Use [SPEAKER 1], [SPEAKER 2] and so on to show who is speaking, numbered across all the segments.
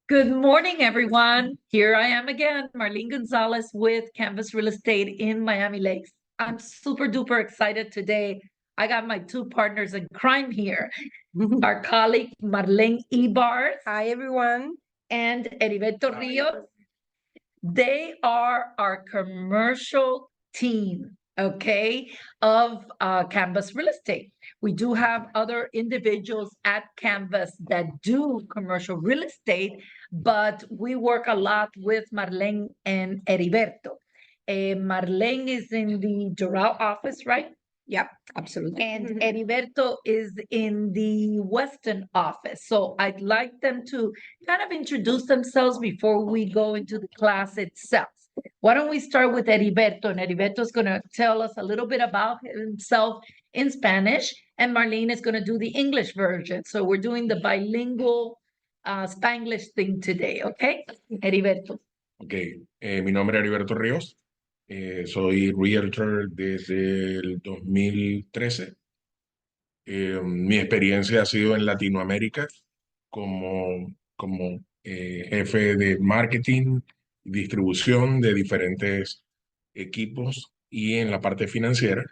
[SPEAKER 1] Good morning, everyone. Here I am again, Marlen Gonzalez with Canvas Real Estate in Miami Lakes. I'm super duper excited today. I got my two partners in crime here, our colleague Marlen Ybarz.
[SPEAKER 2] Hi, everyone.
[SPEAKER 1] And Heriberto Rios. They are our commercial team, okay, of Canvas Real Estate. We do have other individuals at Canvas that do commercial real estate, but we work a lot with Marlen and Heriberto. Marlen is in the Doral office, right?
[SPEAKER 2] Yep, absolutely.
[SPEAKER 1] And Heriberto is in the Western office. So I'd like them to kind of introduce themselves before we go into the class itself. Why don't we start with Heriberto? And Heriberto is going to tell us a little bit about himself in Spanish, and Marlen is going to do the English version. So we're doing the bilingual Spanglish thing today, okay? Heriberto.
[SPEAKER 3] Ok, mi nombre es Heriberto Ríos, soy realtor desde el 2013. Mi experiencia ha sido en Latinoamérica como jefe de marketing y distribución de diferentes equipos y en la parte financiera.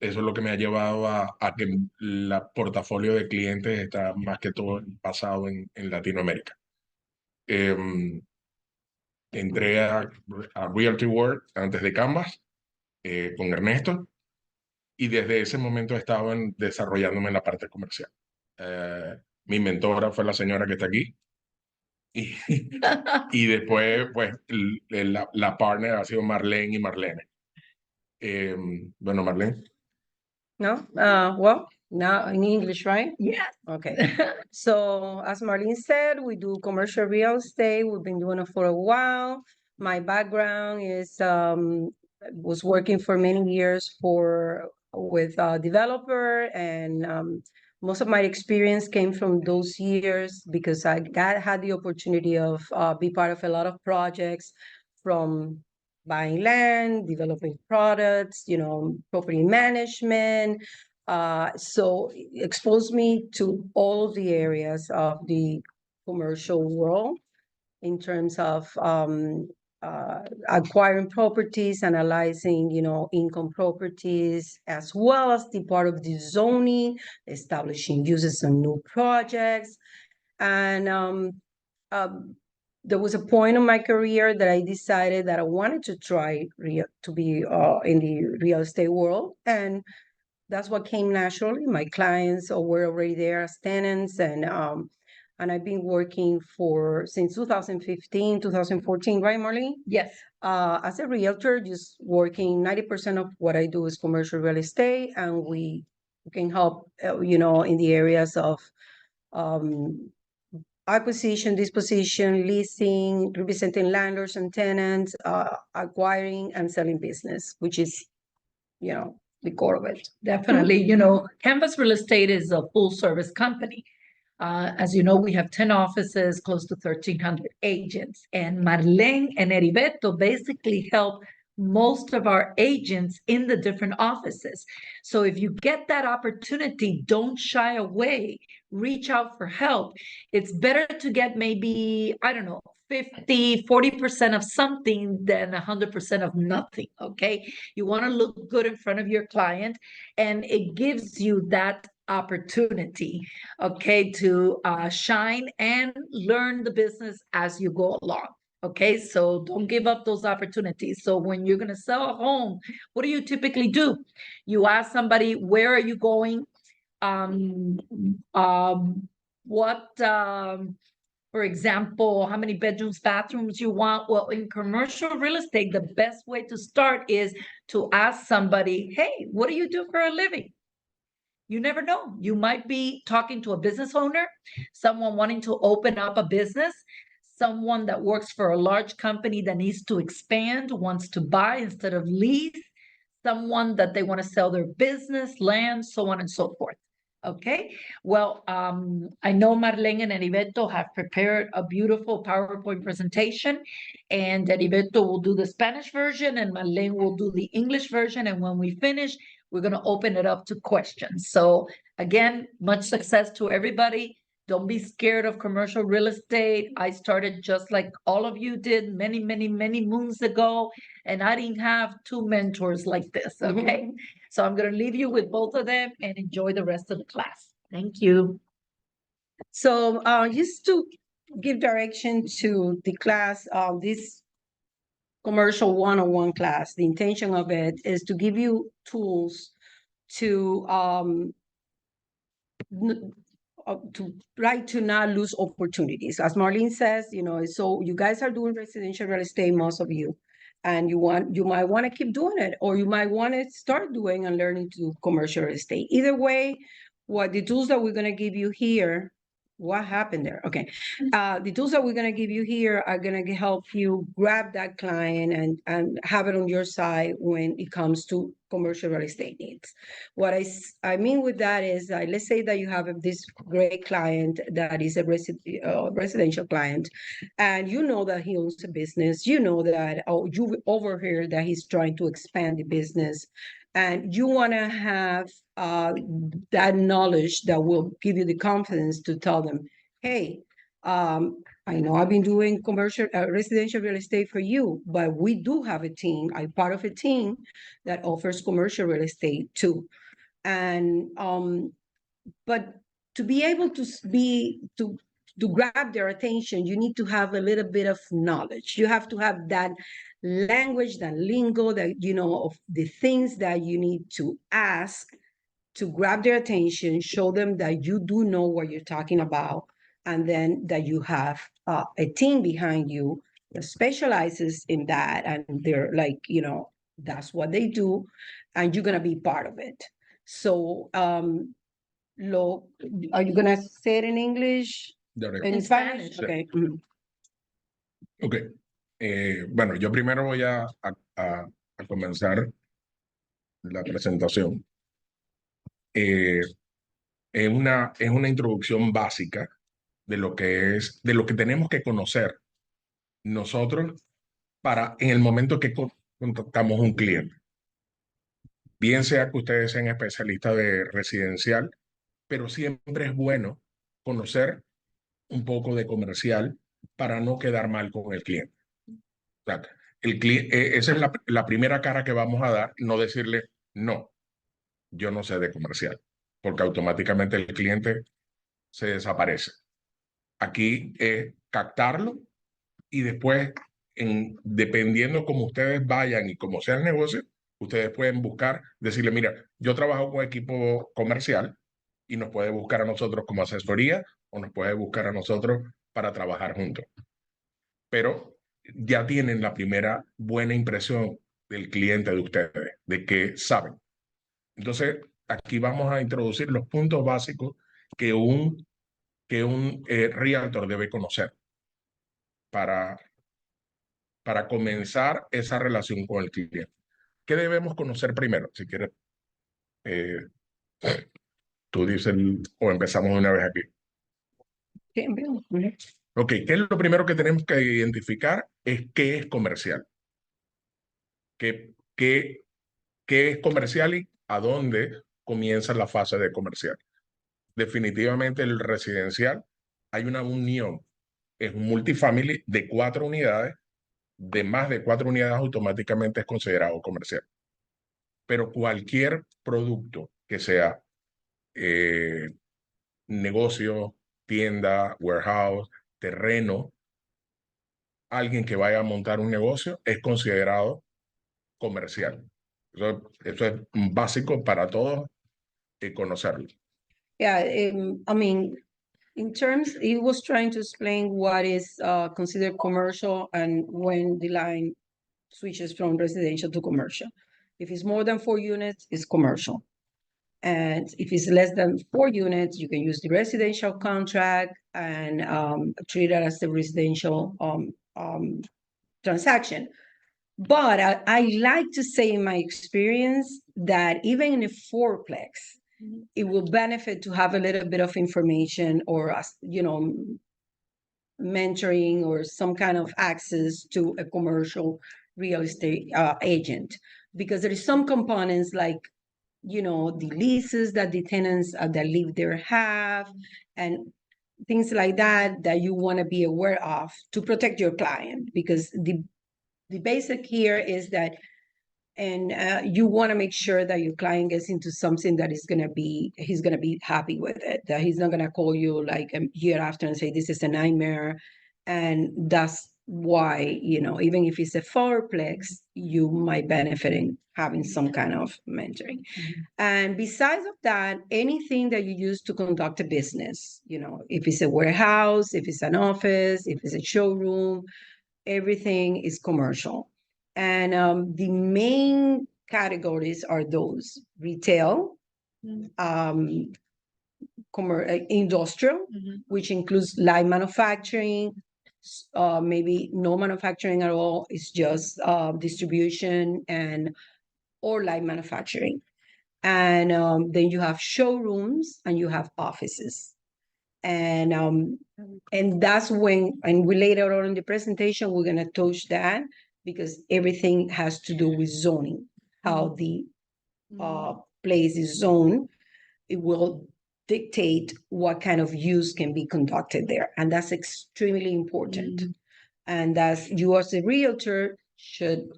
[SPEAKER 3] Eso es lo que me ha llevado a que el portafolio de clientes está más que todo basado en Latinoamérica. Entré a Realty World antes de Canvas con Ernesto y desde ese momento he estado desarrollándome en la parte comercial. Mi mentora fue la señora que está aquí y, y después pues la partner ha sido Marlen y Marlene. Bueno, Marlen.
[SPEAKER 2] No? Well, now in English, right?
[SPEAKER 1] Yes.
[SPEAKER 2] Okay. So as Marlen said, we do commercial real estate. We've been doing it for a while. My background is was working for many years with a developer, and most of my experience came from those years because I had the opportunity of be part of a lot of projects, from buying land, developing products, property management. So it exposed me to all of the areas of the commercial world in terms of acquiring properties, analyzing, income properties, as well as the part of the zoning, establishing uses on new projects. And there was a point in my career that I decided that I wanted to try to be in the real estate world. And that's what came naturally. My clients were already there as tenants, and I've been working since 2015, 2014, right, Marlen?
[SPEAKER 1] Yes.
[SPEAKER 2] As a realtor, just working 90% of what I do is commercial real estate, and we can help, in the areas of acquisition, disposition, leasing, representing landlords and tenants, acquiring and selling business, which is, the core of it.
[SPEAKER 1] Definitely. Canvas Real Estate is a full service company. As you know, we have 10 offices, close to 1,300 agents, and Marlen and Heriberto basically help most of our agents in the different offices. So if you get that opportunity, don't shy away, reach out for help. It's better to get maybe, 50, 40% of something than 100% of nothing, okay? You want to look good in front of your client, and it gives you that opportunity, okay, to shine and learn the business as you go along. Okay, so don't give up those opportunities. So when you're going to sell a home, what do you typically do? You ask somebody, where are you going? For example, how many bedrooms, bathrooms you want? Well, in commercial real estate, the best way to start is to ask somebody, hey, what do you do for a living? You never know. You might be talking to a business owner, someone wanting to open up a business, someone that works for a large company that needs to expand, wants to buy instead of lease, someone that they want to sell their business, land, so on and so forth. Okay, well, I know Marlen and Heriberto have prepared a beautiful PowerPoint presentation, and Heriberto will do the Spanish version and Marlen will do the English version. And when we finish, we're going to open it up to questions. So again, much success to everybody. Don't be scared of commercial real estate. I started just like all of you did many, many, many moons ago, and I didn't have two mentors like this, okay? So I'm gonna leave you with both of them and enjoy the rest of the class. Thank you.
[SPEAKER 2] So just to give direction to the class, this commercial one-on-one class, the intention of it is to give you tools to to not lose opportunities. As Marlene says, so you guys are doing residential real estate, most of you, and you might want to keep doing it, or you might want to start doing and learning to do commercial real estate. Either way, what the tools that we're going to give you here, what happened there? Okay. The tools that we're going to give you here are going to help you grab that client and have it on your side when it comes to commercial real estate needs. What I mean with that is, let's say that you have this great client that is a residential client, and you know that he owns a business, you know that, you overheard that he's trying to expand the business, and you want to have that knowledge that will give you the confidence to tell them, hey, I know I've been doing commercial residential real estate for you, but we do have a team. I'm part of a team that offers commercial real estate too. And but to be able to grab their attention, you need to have a little bit of knowledge. You have to have that language, that lingo, that of the things that you need to ask to grab their attention, show them that you do know what you're talking about, and then that you have a team behind you that specializes in that, and they're like, that's what they do, and you're gonna be part of it. So, are you gonna say it in English?
[SPEAKER 1] In Spanish.
[SPEAKER 2] Okay.
[SPEAKER 3] Ok. Bueno, yo primero voy a comenzar la presentación. Es una introducción básica de lo que tenemos que conocer nosotros para en el momento que contactamos un cliente. Bien sea que ustedes sean especialistas de residencial, pero siempre es bueno conocer un poco de comercial para no quedar mal con el cliente. O sea, esa es la primera cara que vamos a dar, no decirle, no, yo no sé de comercial, porque automáticamente el cliente se desaparece. Aquí es captarlo y después, dependiendo cómo ustedes vayan y cómo sea el negocio, ustedes pueden buscar, decirle, mira, yo trabajo con equipo comercial y nos puede buscar a nosotros como asesoría o nos puede buscar a nosotros para trabajar juntos. Pero ya tienen la primera buena impresión del cliente de ustedes, de que saben. Entonces, aquí vamos a introducir los puntos básicos que un realtor debe conocer para comenzar esa relación con el cliente. ¿Qué debemos conocer primero? Si quieres, tú dices, o empezamos una vez aquí. Ok, ¿qué es lo primero que tenemos que identificar? Es qué es comercial. ¿Qué es comercial y a dónde comienza la fase de comercial? Definitivamente el residencial, hay una unión, es un multifamily de 4 unidades, de más de 4 unidades automáticamente es considerado comercial. Pero cualquier producto que sea negocio, tienda, warehouse, terreno, alguien que vaya a montar un negocio es considerado comercial. Eso es básico para todos conocerlo.
[SPEAKER 2] Yeah, I mean, in terms, he was trying to explain what is considered commercial and when the line switches from residential to commercial. If it's more than 4 units, it's commercial. And if it's less than 4 units, you can use the residential contract and treat it as the residential transaction. But I like to say in my experience that even in a fourplex, it will benefit to have a little bit of information or, mentoring or some kind of access to a commercial real estate agent, because there is some components like, the leases that the tenants that live there have, and things like that that you want to be aware of to protect your client, because the basic here is that, and you want to make sure that your client gets into something that he's going to be happy with it, that he's not going to call you like a year after and say this is a nightmare. And that's why, even if it's a fourplex, you might benefit in having some kind of mentoring. And besides of that, anything that you use to conduct a business, if it's a warehouse, if it's an office, if it's a showroom, everything is commercial. And the main categories are those: retail, industrial, which includes light manufacturing, maybe no manufacturing at all. It's just distribution or light manufacturing. And then you have showrooms and you have offices. And that's when, and we later on in the presentation, we're going to touch that, because everything has to do with zoning, how the place is zoned. It will dictate what kind of use can be conducted there. And that's extremely important. And that's, you as a realtor should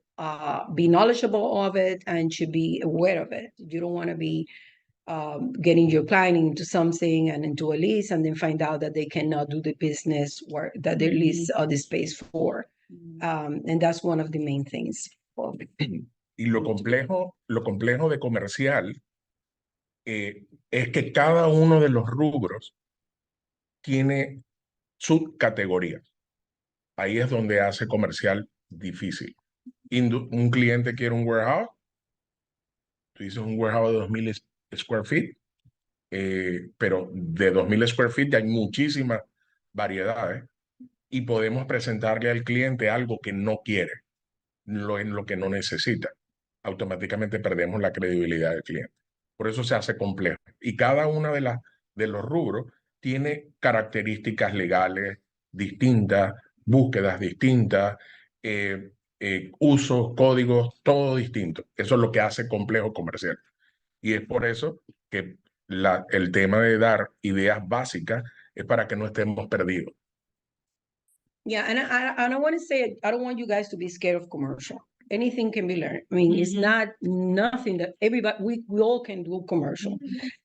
[SPEAKER 2] be knowledgeable of it and should be aware of it. You don't want to be getting your client into something and into a lease and then find out that they cannot do the business work that they lease the space for. And that's one of the main things.
[SPEAKER 3] Y lo complejo de comercial es que cada uno de los rubros tiene subcategorías. Ahí es donde hace comercial difícil. Un cliente quiere un warehouse. Tú dices un warehouse de 2,000 square feet, pero de 2,000 square feet hay muchísimas variedades y podemos presentarle al cliente algo que no quiere, en lo que no necesita. Automáticamente perdemos la credibilidad del cliente. Por eso se hace complejo. Y cada una de los rubros tiene características legales distintas, búsquedas distintas, usos, códigos, todo distinto. Eso es lo que hace complejo comercial. Y es por eso que el tema de dar ideas básicas es para que no estemos perdidos.
[SPEAKER 2] Yeah, and I don't want to say, I don't want you guys to be scared of commercial. Anything can be learned. I mean, it's not nothing that everybody, we all can do commercial.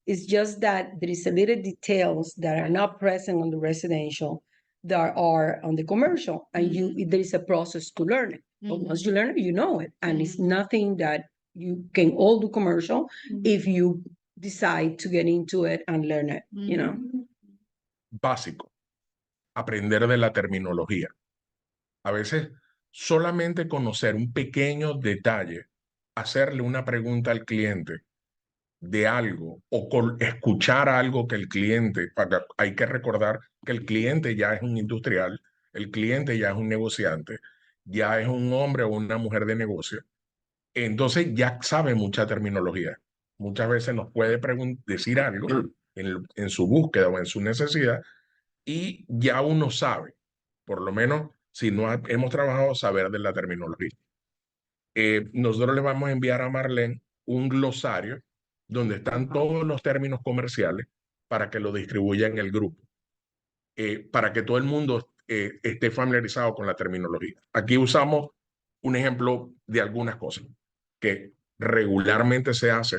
[SPEAKER 2] It's just that there is a little details that are not present on the residential that are on the commercial, and there is a process to learn it. But once you learn it, you know it, and it's nothing that you can all do commercial if you decide to get into it and learn it,
[SPEAKER 3] Básico. Aprender de la terminología. A veces solamente conocer un pequeño detalle, hacerle una pregunta al cliente de algo o escuchar algo que el cliente, hay que recordar que el cliente ya es un industrial, el cliente ya es un negociante, ya es un hombre o una mujer de negocio, entonces ya sabe mucha terminología. Muchas veces nos puede decir algo en su búsqueda o en su necesidad y ya uno sabe, por lo menos si no hemos trabajado, saber de la terminología. Nosotros le vamos a enviar a Marlen un glosario donde están todos los términos comerciales para que lo distribuya en el grupo, para que todo el mundo esté familiarizado con la terminología. Aquí usamos un ejemplo de algunas cosas que regularmente se hace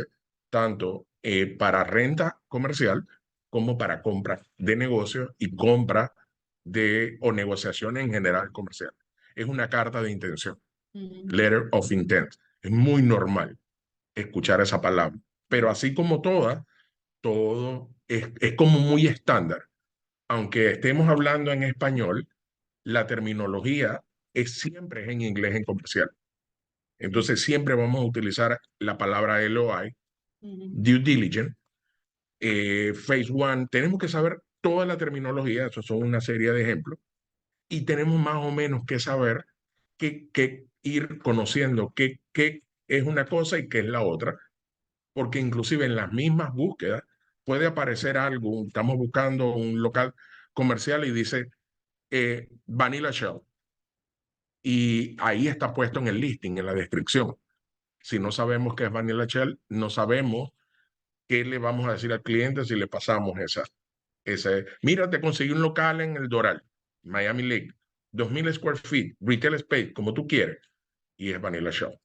[SPEAKER 3] tanto para renta comercial como para compra de negocios y compra o negociación en general comercial. Es una carta de intención, letter of intent. Es muy normal escuchar esa palabra, pero así como todo es como muy estándar. Aunque estemos hablando en español, la terminología siempre es en inglés en comercial. Entonces siempre vamos a utilizar la palabra LOI, due diligence, phase one. Tenemos que saber toda la terminología, eso son una serie de ejemplos, y tenemos más o menos que saber que ir conociendo qué es una cosa y qué es la otra, porque inclusive en las mismas búsquedas puede aparecer algo, estamos buscando un local comercial y dice Vanilla Shell, y ahí está puesto en el listing, en la descripción. Si no sabemos qué es Vanilla Shell, no sabemos qué le vamos a decir al cliente si le pasamos Mira, te conseguí un local en el Doral, Miami Lake, 2,000 square feet, retail space, como tú quieres, y es Vanilla Shell.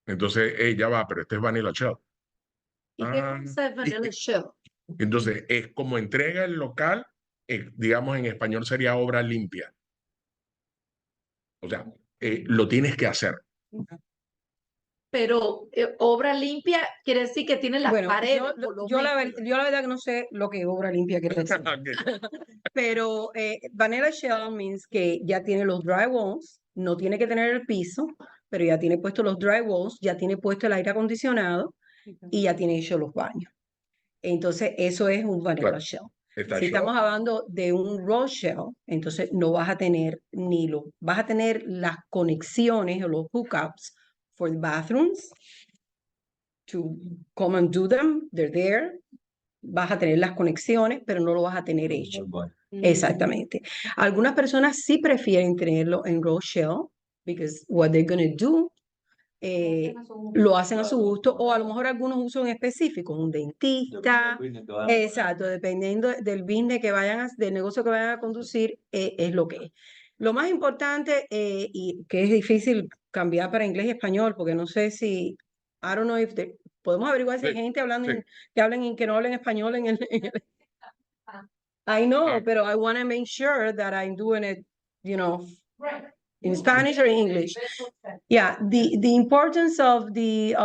[SPEAKER 3] Entonces, ya va, pero este es Vanilla Shell.
[SPEAKER 1] ¿Y qué cosa es Vanilla Shell?
[SPEAKER 3] Entonces, es como entrega el local, digamos en español sería obra limpia. O sea, lo tienes que hacer.
[SPEAKER 1] Pero obra limpia quiere decir que tiene las
[SPEAKER 2] Bueno,
[SPEAKER 1] paredes.
[SPEAKER 2] yo la verdad que no sé lo que obra limpia quiere decir. Pero Vanilla Shell means que ya tiene los dry walls, no tiene que tener el piso, pero ya tiene puesto los dry walls, ya tiene puesto el aire acondicionado y ya tiene hecho los baños. Entonces, eso es un Vanilla
[SPEAKER 3] Claro.
[SPEAKER 2] Shell.
[SPEAKER 3] Está
[SPEAKER 2] Si
[SPEAKER 3] shell.
[SPEAKER 2] estamos hablando de un raw shell, entonces no vas a tener vas a tener las conexiones o los hookups for the bathrooms to come and do them, they're there. Vas a tener las conexiones, pero no lo vas a tener hecho. Exactamente. Algunas personas sí prefieren tenerlo en raw shell, because what they're going to do, lo hacen a su gusto, o a lo mejor algunos usos específicos, un dentista, exacto, dependiendo del business que vayan del negocio que vayan a conducir, es lo que es. Lo más importante, y que es difícil cambiar para inglés y español, porque no sé si, I don't know if podemos averiguar si hay
[SPEAKER 3] Sí,
[SPEAKER 2] gente hablando
[SPEAKER 3] sí.
[SPEAKER 2] que no hablen español I know,
[SPEAKER 3] Ah.
[SPEAKER 2] but I want to make sure that I'm doing it,
[SPEAKER 1] Right.
[SPEAKER 2] in Spanish or in English. Yeah, the importance of this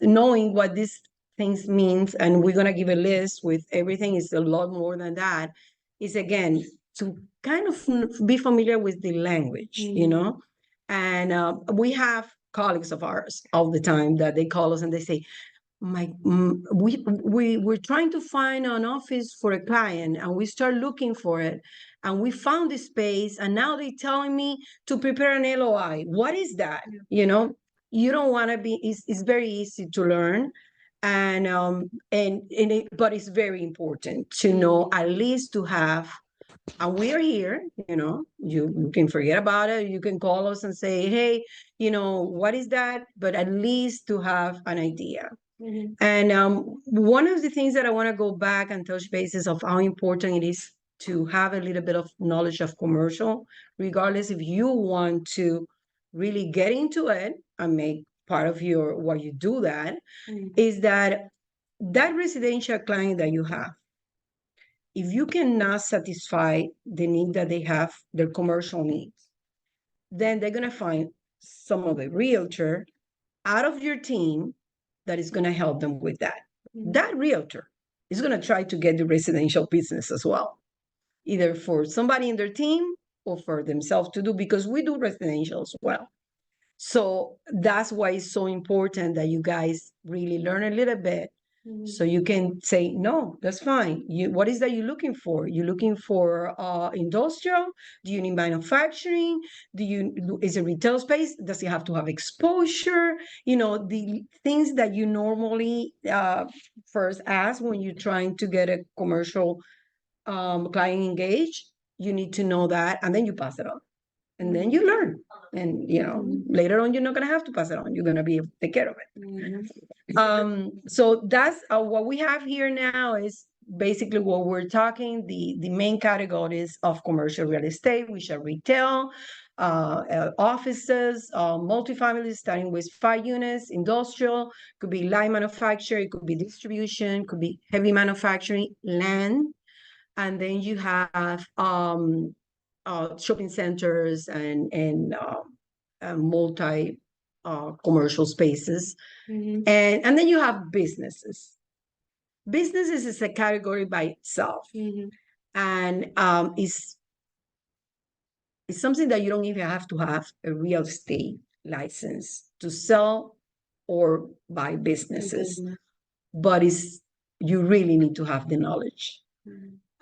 [SPEAKER 2] knowing what these things means, and we're gonna give a list with everything is a lot more than that, is again to kind of be familiar with the language, and we have colleagues of ours all the time that they call us and they say, we're trying to find an office for a client and we start looking for it and we found this space and now they're telling me to prepare an LOI. What is that? You don't want to be, it's very easy to learn and but it's very important to know, at least to have, and we're here, you can forget about it. You can call us and say, hey, what is that? But at least to have an idea. And one of the things that I want to go back and touch bases of how important it is to have a little bit of knowledge of commercial, regardless if you want to really get into it and make part of what you do that, is that residential client that you have, if you cannot satisfy the need that they have, their commercial needs, then they're going to find some of the realtor out of your team that is going to help them with that. That realtor is going to try to get the residential business as well, either for somebody in their team or for themselves to do, because we do residential as well. So that's why it's so important that you guys really learn a little bit. So you can say, no, that's fine. What is that you're looking for? You're looking for industrial? Do you need manufacturing? Is it retail space? Does it have to have exposure? The things that you normally first ask when you're trying to get a commercial client engaged. You need to know that, and then you pass it on. And then you learn. And, later on, you're not going to have to pass it on. You're going to be able to take care of it. So that's what we have here now is basically what we're talking, the main categories of commercial real estate, which are retail, offices, multifamily starting with 5 units, industrial, could be light manufacturing, it could be distribution, could be heavy manufacturing, land. And then you have shopping centers and multi commercial spaces. And then you have businesses. Businesses is a category by itself. And it's something that you don't even have to have a real estate license to sell or buy businesses. But you really need to have the knowledge.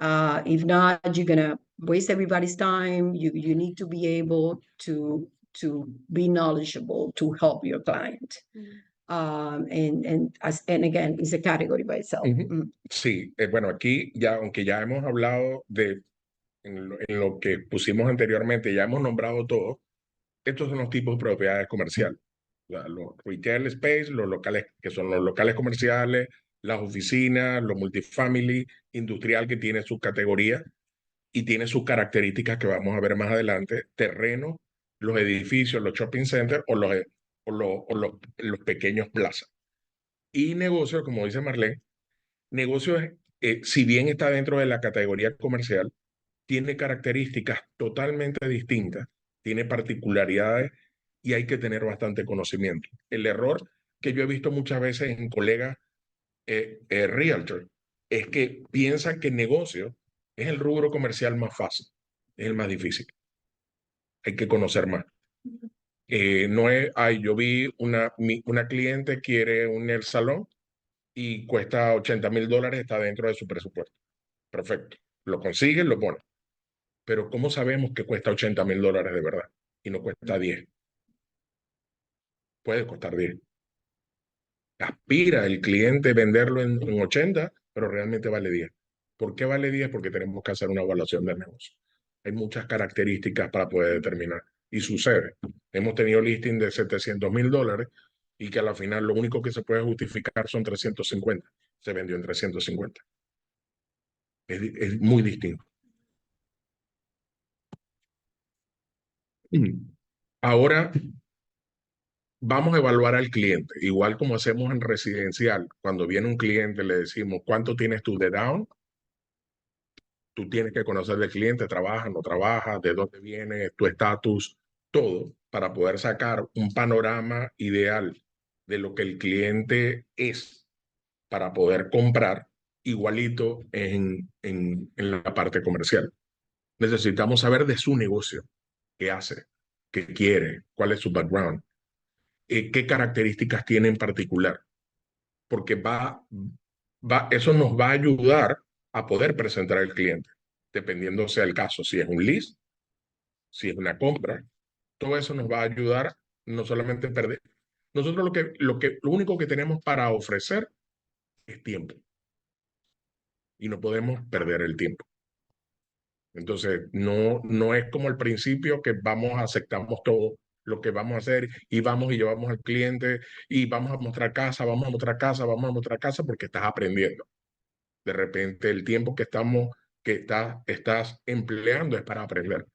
[SPEAKER 2] If not, you're gonna waste everybody's time. You need to be able to be knowledgeable to help your client. And again, it's a category by itself.
[SPEAKER 3] Sí, bueno, aquí ya, aunque ya hemos hablado en lo que pusimos anteriormente, ya hemos nombrado todo, estos son los tipos de propiedades comerciales. Los retail space, los locales, que son los locales comerciales, las oficinas, los multifamily, industrial que tiene sus categorías y tiene sus características que vamos a ver más adelante, terrenos, los edificios, los shopping centers o los pequeños plazas. Y negocios, como dice Marlen, negocios, si bien está dentro de la categoría comercial, tiene características totalmente distintas, tiene particularidades y hay que tener bastante conocimiento. El error que yo he visto muchas veces en colegas realtor es que piensan que negocio es el rubro comercial más fácil, es el más difícil. Hay que conocer más. No es, ay, yo vi una cliente quiere un nail salón y cuesta $80,000, está dentro de su presupuesto. Perfecto. Lo consigue, lo pone. Pero ¿cómo sabemos que cuesta $80,000 de verdad y no cuesta 10? Puede costar 10. Aspira el cliente venderlo en 80, pero realmente vale 10. ¿Por qué vale 10? Porque tenemos que hacer una evaluación del negocio. Hay muchas características para poder determinar. Y sucede. Hemos tenido listing de $700,000 y que a la final lo único que se puede justificar son 350. Se vendió en 350. Es muy distinto. Ahora vamos a evaluar al cliente, igual como hacemos en residencial. Cuando viene un cliente le decimos, ¿cuánto tienes tú de down? Tú tienes que conocer del cliente, trabaja, no trabaja, de dónde viene, tu estatus, todo, para poder sacar un panorama ideal de lo que el cliente es para poder comprar igualito en la parte comercial. Necesitamos saber de su negocio, qué hace, qué quiere, cuál es su background, qué características tiene en particular, porque eso nos va a ayudar a poder presentar al cliente, dependiendo sea el caso, si es un lease, si es una compra, todo eso nos va a ayudar no solamente a perder. Nosotros lo único que tenemos para ofrecer es tiempo y no podemos perder el tiempo. Entonces, no es como al principio que aceptamos todo lo que vamos a hacer y vamos y llevamos al cliente y vamos a mostrar casa, vamos a mostrar casa, vamos a mostrar casa porque estás aprendiendo. De repente el tiempo que estás empleando es para aprender.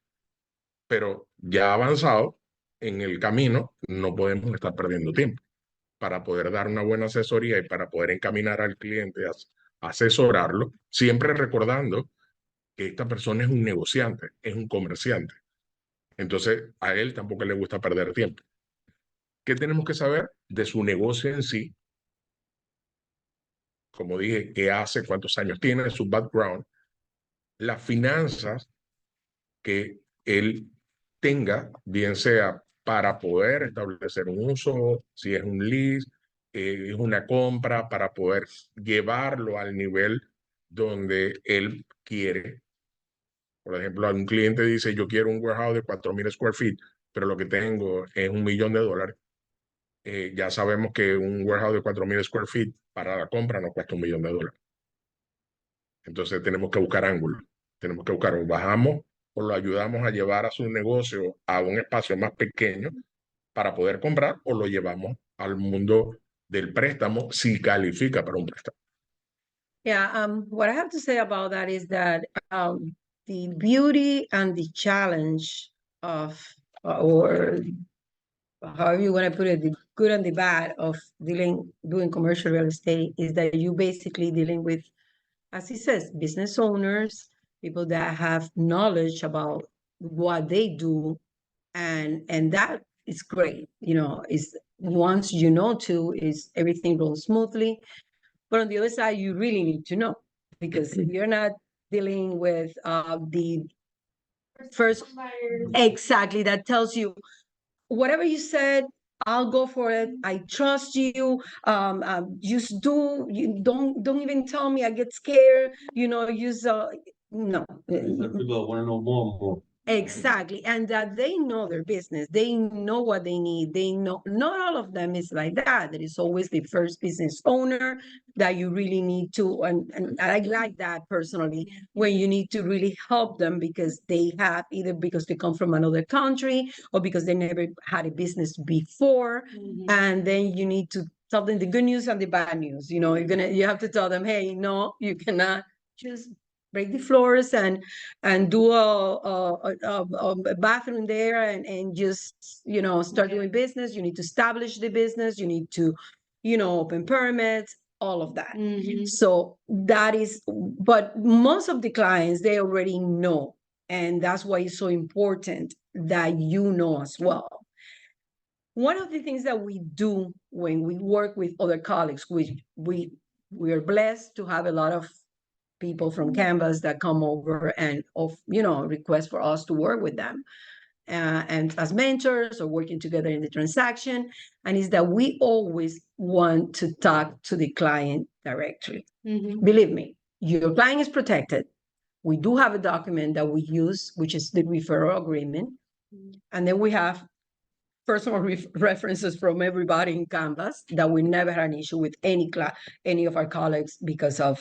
[SPEAKER 3] Pero ya avanzado en el camino, no podemos estar perdiendo tiempo. Para poder dar una buena asesoría y para poder encaminar al cliente, asesorarlo, siempre recordando que esta persona es un negociante, es un comerciante. Entonces, a él tampoco le gusta perder tiempo. ¿Qué tenemos que saber de su negocio en sí? Como dije, qué hace, cuántos años tiene, su background, las finanzas que él tenga, bien sea para poder establecer un uso, si es un lease, es una compra, para poder llevarlo al nivel donde él quiere. Por ejemplo, un cliente dice, yo quiero un warehouse de 4,000 square feet, pero lo que tengo es $1,000,000. Ya sabemos que un warehouse de 4,000 square feet para la compra no cuesta $1,000,000. Entonces tenemos que buscar ángulos. Tenemos que buscar, o bajamos o lo ayudamos a llevar a su negocio a un espacio más pequeño para poder comprar, o lo llevamos al mundo del préstamo si califica para un préstamo.
[SPEAKER 2] Yeah, what I have to say about that is that the beauty and the challenge of, or however you want to put it, the good and the bad of doing commercial real estate is that you basically dealing with, as he says, business owners, people that have knowledge about what they do, and that is great. Is once you know to, is everything goes smoothly. But on the other side, you really need to know, because if you're not dealing with the first, exactly, that tells you whatever you said, I'll go for it. I trust you. Just do. You don't even tell me. I get scared. Use no.
[SPEAKER 4] People want to know more and more.
[SPEAKER 2] Exactly. And that they know their business. They know what they need. They know, not all of them is like that. There is always the first business owner that you really need to, and I like that personally, when you need to really help them because they have, either because they come from another country or because they never had a business before. And then you need to tell them the good news and the bad news. You know, you have to tell them, hey, no, you cannot just break the floors and do a bathroom there and just, you know, start doing business. You need to establish the business. You need to, you know, open permits, all of that. So that is, but most of the clients, they already know. And that's why it's so important that you know as well. One of the things that we do when we work with other colleagues, we are blessed to have a lot of people from Canvas that come over and request for us to work with them. And as mentors or working together in the transaction, and is that we always want to talk to the client directly. Believe me, your client is protected. We do have a document that we use, which is the referral agreement. And then we have personal references from everybody in Canvas that we never had an issue with any of our colleagues because of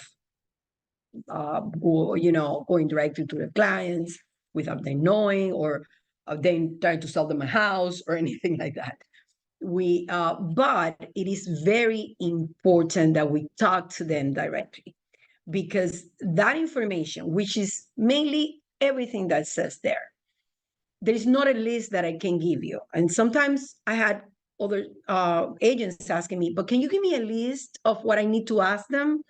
[SPEAKER 2] going directly to the clients without them knowing, or them trying to sell them a house or anything like that. But it is very important that we talk to them directly, because that information, which is mainly everything that says there is not a list that I can give you. And sometimes I had other agents asking me, but can you give me a list of what I need to ask them?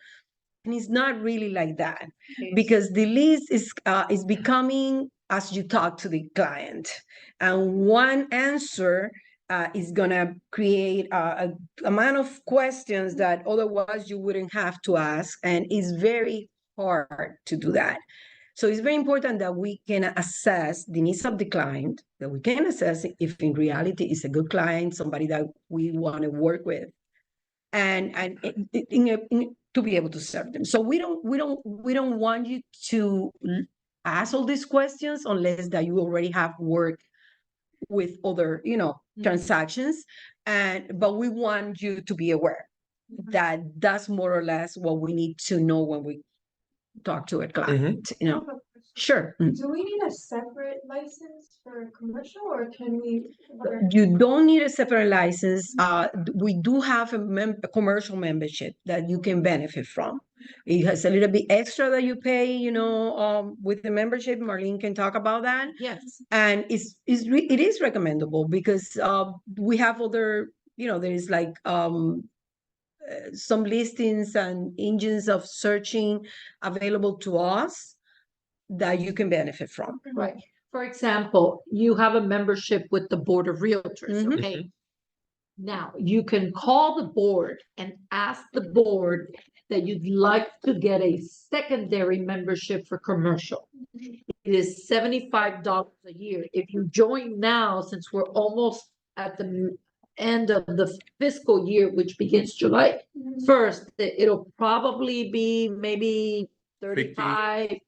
[SPEAKER 2] And it's not really like that, because the list is becoming as you talk to the client. And one answer is gonna create a amount of questions that otherwise you wouldn't have to ask. And it's very hard to do that. So it's very important that we can assess the needs of the client, that we can assess if in reality it's a good client, somebody that we want to work with, and to be able to serve them. So we don't want you to ask all these questions unless that you already have worked with other, transactions. But we want you to be aware that that's more or less what we need to know when we talk to a client. Sure.
[SPEAKER 5] Do we need a separate license for commercial, or can we?
[SPEAKER 2] You don't need a separate license. We do have a commercial membership that you can benefit from. It has a little bit extra that you pay, with the membership. Marlene can talk about that.
[SPEAKER 1] Yes.
[SPEAKER 2] And it is recommendable because we have other, there is like some listings and engines of searching available to us that you can benefit from.
[SPEAKER 1] Right. For example, you have a membership with the Board of Realtors, okay? Now, you can call the board and ask the board that you'd like to get a secondary membership for commercial. It is $75 a year. If you join now, since we're almost at the end of the fiscal year, which begins July 1st, it'll probably be maybe $35,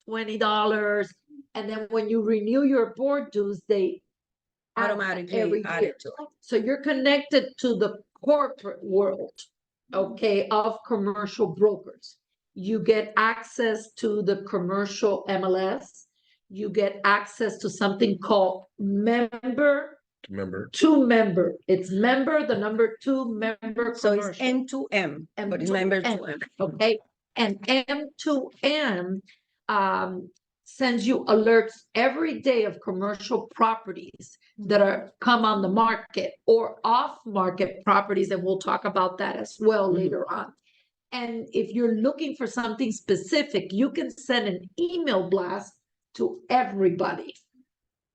[SPEAKER 1] $20. And then when you renew your board dues, they
[SPEAKER 2] Automatically add it to it.
[SPEAKER 1] So you're connected to the corporate world, okay, of commercial brokers. You get access to the commercial MLS. You get access to something called member to member. It's member, the number 2 member.
[SPEAKER 2] So
[SPEAKER 1] commercial.
[SPEAKER 2] it's M2M, but it's member to M.
[SPEAKER 1] Okay, and M2M sends you alerts every day of commercial properties that are come on the market or off market properties, and we'll talk about that as well later on. And if you're looking for something specific, you can send an email blast to everybody,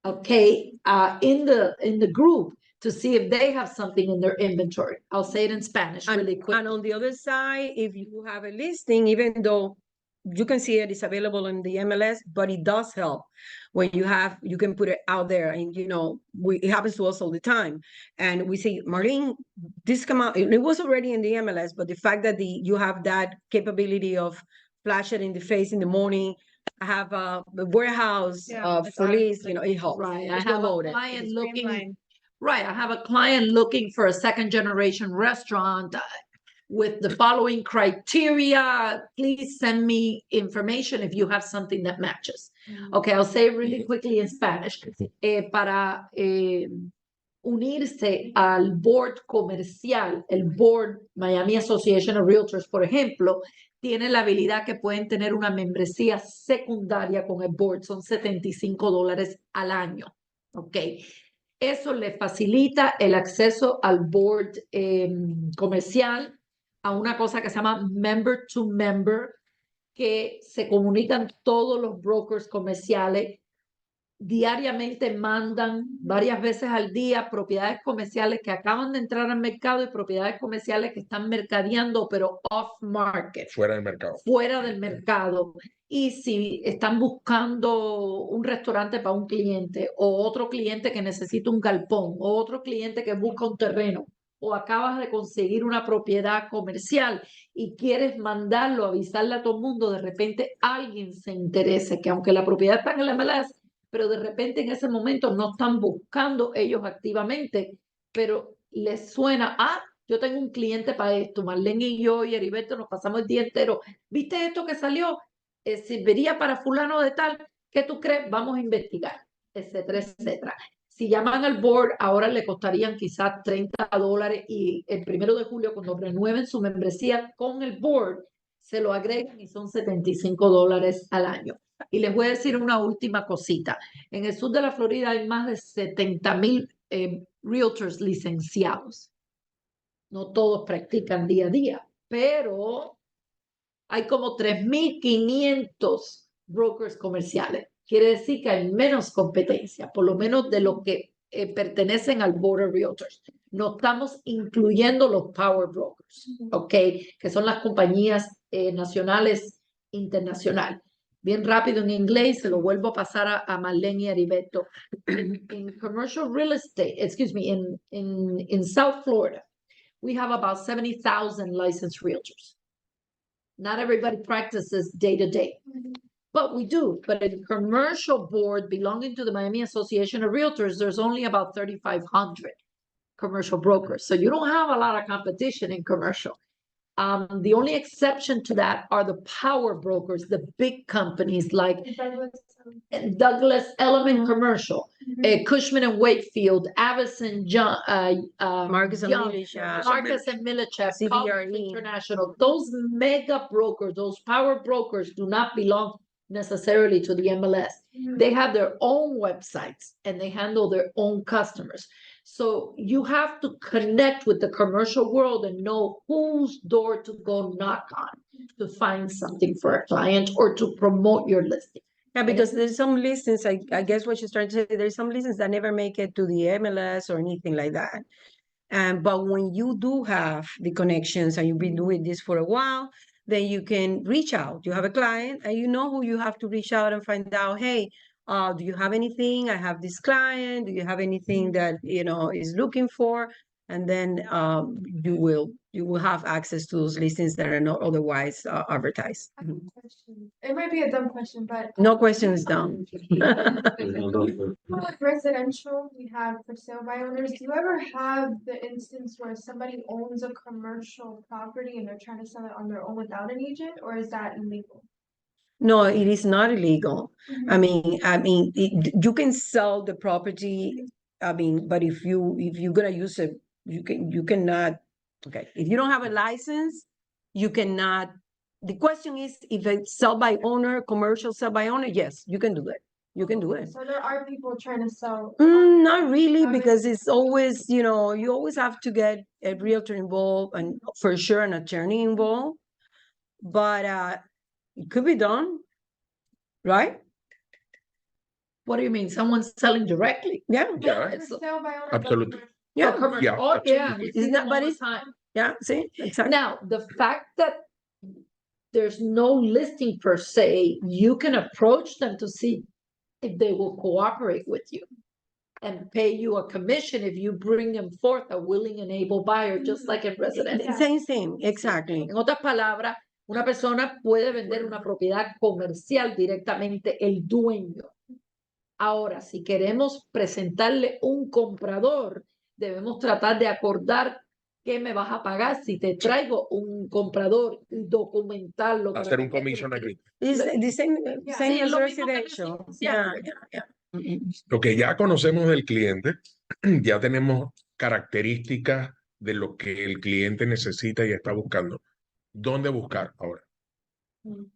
[SPEAKER 1] okay, in the group, to see if they have something in their inventory. I'll say it in Spanish really quick.
[SPEAKER 2] And on the other side, if you have a listing, even though you can see it's available in the MLS, but it does help when you can put it out there. And it happens to us all the time. And we say, Marlene, this come out, it was already in the MLS, but the fact that you have that capability of flash it in the face in the morning. I have a warehouse for lease, it helps.
[SPEAKER 1] Right, I have a client looking. Right, I have a client looking for a second generation restaurant with the following criteria. Please send me information if you have something that matches. Okay, I'll say it really quickly in Spanish. Para unirse al board comercial, el board Miami Association of Realtors, por ejemplo, tiene la habilidad que pueden tener una membresía secundaria con el board, son $75 al año, ¿ok? Eso le facilita el acceso al board comercial, a una cosa que se llama member to member, que se comunican todos los brokers comerciales. Diariamente mandan varias veces al día propiedades comerciales que acaban de entrar al mercado y propiedades comerciales que están mercadeando, pero off market,
[SPEAKER 3] Fuera del mercado.
[SPEAKER 1] fuera del mercado. Y si están buscando un restaurante para un cliente, o otro cliente que necesita un galpón, o otro cliente que busca un terreno, o acabas de conseguir una propiedad comercial y quieres mandarlo, avisarle a todo el mundo, de repente alguien se interese, que aunque la propiedad está en el MLS, pero de repente en ese momento no están buscando ellos activamente, pero les suena, yo tengo un cliente para esto, Marlen y yo y Heriberto nos pasamos el día entero, ¿viste esto que salió? ¿Serviría para fulano de tal? ¿Qué tú crees? Vamos a investigar, etcétera, etcétera. Si llaman al board, ahora le costarían quizás $30 y el 1 de julio, cuando renueven su membresía con el board, se lo agregan y son $75 al año. Y les voy a decir una última cosita. En el sur de la Florida hay más de 70,000 realtors licenciados. No todos practican día a día, pero hay como 3,500 brokers comerciales. Quiere decir que hay menos competencia, por lo menos de los que pertenecen al board of realtors. No estamos incluyendo los power brokers, ¿ok? Que son las compañías nacionales, internacionales. Bien rápido en inglés, se lo vuelvo a pasar a Marlen y a Heriberto. In commercial real estate, excuse me, in South Florida, we have about 70,000 licensed realtors. Not everybody practices day to day, but we do. But in commercial board belonging to the Miami Association of Realtors, there's only about 3,500 commercial brokers. So you don't have a lot of competition in commercial. The only exception to that are the power brokers, the big companies like Douglas Elliman Commercial, Cushman and Wakefield, Avison,
[SPEAKER 2] Marcus and
[SPEAKER 1] Young,
[SPEAKER 2] Militia,
[SPEAKER 1] Marcus and Millichap,
[SPEAKER 2] CBRE.
[SPEAKER 1] Collins International. Those mega brokers, those power brokers do not belong necessarily to the MLS. They have their own websites and they handle their own customers. So you have to connect with the commercial world and know whose door to go knock on to find something for a client or to promote your listing.
[SPEAKER 2] Yeah, because there's some listings, I guess what she's trying to say, there's some listings that never make it to the MLS or anything like that. But when you do have the connections and you've been doing this for a while, then you can reach out. You have a client and you know who you have to reach out and find out, hey, do you have anything? I have this client. Do you have anything that, is looking for? And then you will have access to those listings that are not otherwise advertised.
[SPEAKER 5] I have a question. It might be a dumb question, but
[SPEAKER 2] No question is dumb.
[SPEAKER 4] There's no doubt.
[SPEAKER 5] with residential, we have for sale by owners. Do you ever have the instance where somebody owns a commercial property and they're trying to sell it on their own without an agent, or is that illegal?
[SPEAKER 2] No, it is not illegal. I mean, you can sell the property. But if you're gonna use it, you cannot. Okay, if you don't have a license, you cannot. The question is, if it's sell by owner, commercial sell by owner, yes, you can do it. You can do it.
[SPEAKER 5] So there are people trying to sell.
[SPEAKER 2] Not really,
[SPEAKER 5] I mean-
[SPEAKER 2] because it's always, you always have to get a realtor involved and for sure an attorney involved. But it could be done, right?
[SPEAKER 1] What do you mean? Someone's selling directly?
[SPEAKER 2] Yeah,
[SPEAKER 3] Yeah,
[SPEAKER 5] For sale by owner. but
[SPEAKER 3] absolutely.
[SPEAKER 2] yeah,
[SPEAKER 1] Commercial.
[SPEAKER 3] Yeah,
[SPEAKER 1] Oh, yeah.
[SPEAKER 3] absolutely.
[SPEAKER 1] we see
[SPEAKER 2] Isn't that-
[SPEAKER 1] them
[SPEAKER 2] but
[SPEAKER 1] all the
[SPEAKER 2] it's-
[SPEAKER 1] time.
[SPEAKER 2] yeah, see, exactly.
[SPEAKER 1] Now, the fact that there's no listing per se, you can approach them to see if they will cooperate with you and pay you a commission if you bring them forth a willing and able buyer, just like in residential.
[SPEAKER 2] Same thing, exactly.
[SPEAKER 1] En otras palabras, una persona puede vender una propiedad comercial directamente el dueño. Ahora, si queremos presentarle un comprador, debemos tratar de acordar qué me vas a pagar si te traigo un comprador y documentarlo. para
[SPEAKER 3] Hacer
[SPEAKER 1] que
[SPEAKER 3] un
[SPEAKER 1] te-
[SPEAKER 3] commission agreement.
[SPEAKER 2] It's the same
[SPEAKER 1] Sí,
[SPEAKER 2] as
[SPEAKER 1] es lo mismo que
[SPEAKER 2] residential.
[SPEAKER 1] decimos siempre.
[SPEAKER 2] Yeah.
[SPEAKER 3] Lo que ya conocemos del cliente, ya tenemos características de lo que el cliente necesita y está buscando. ¿Dónde buscar ahora?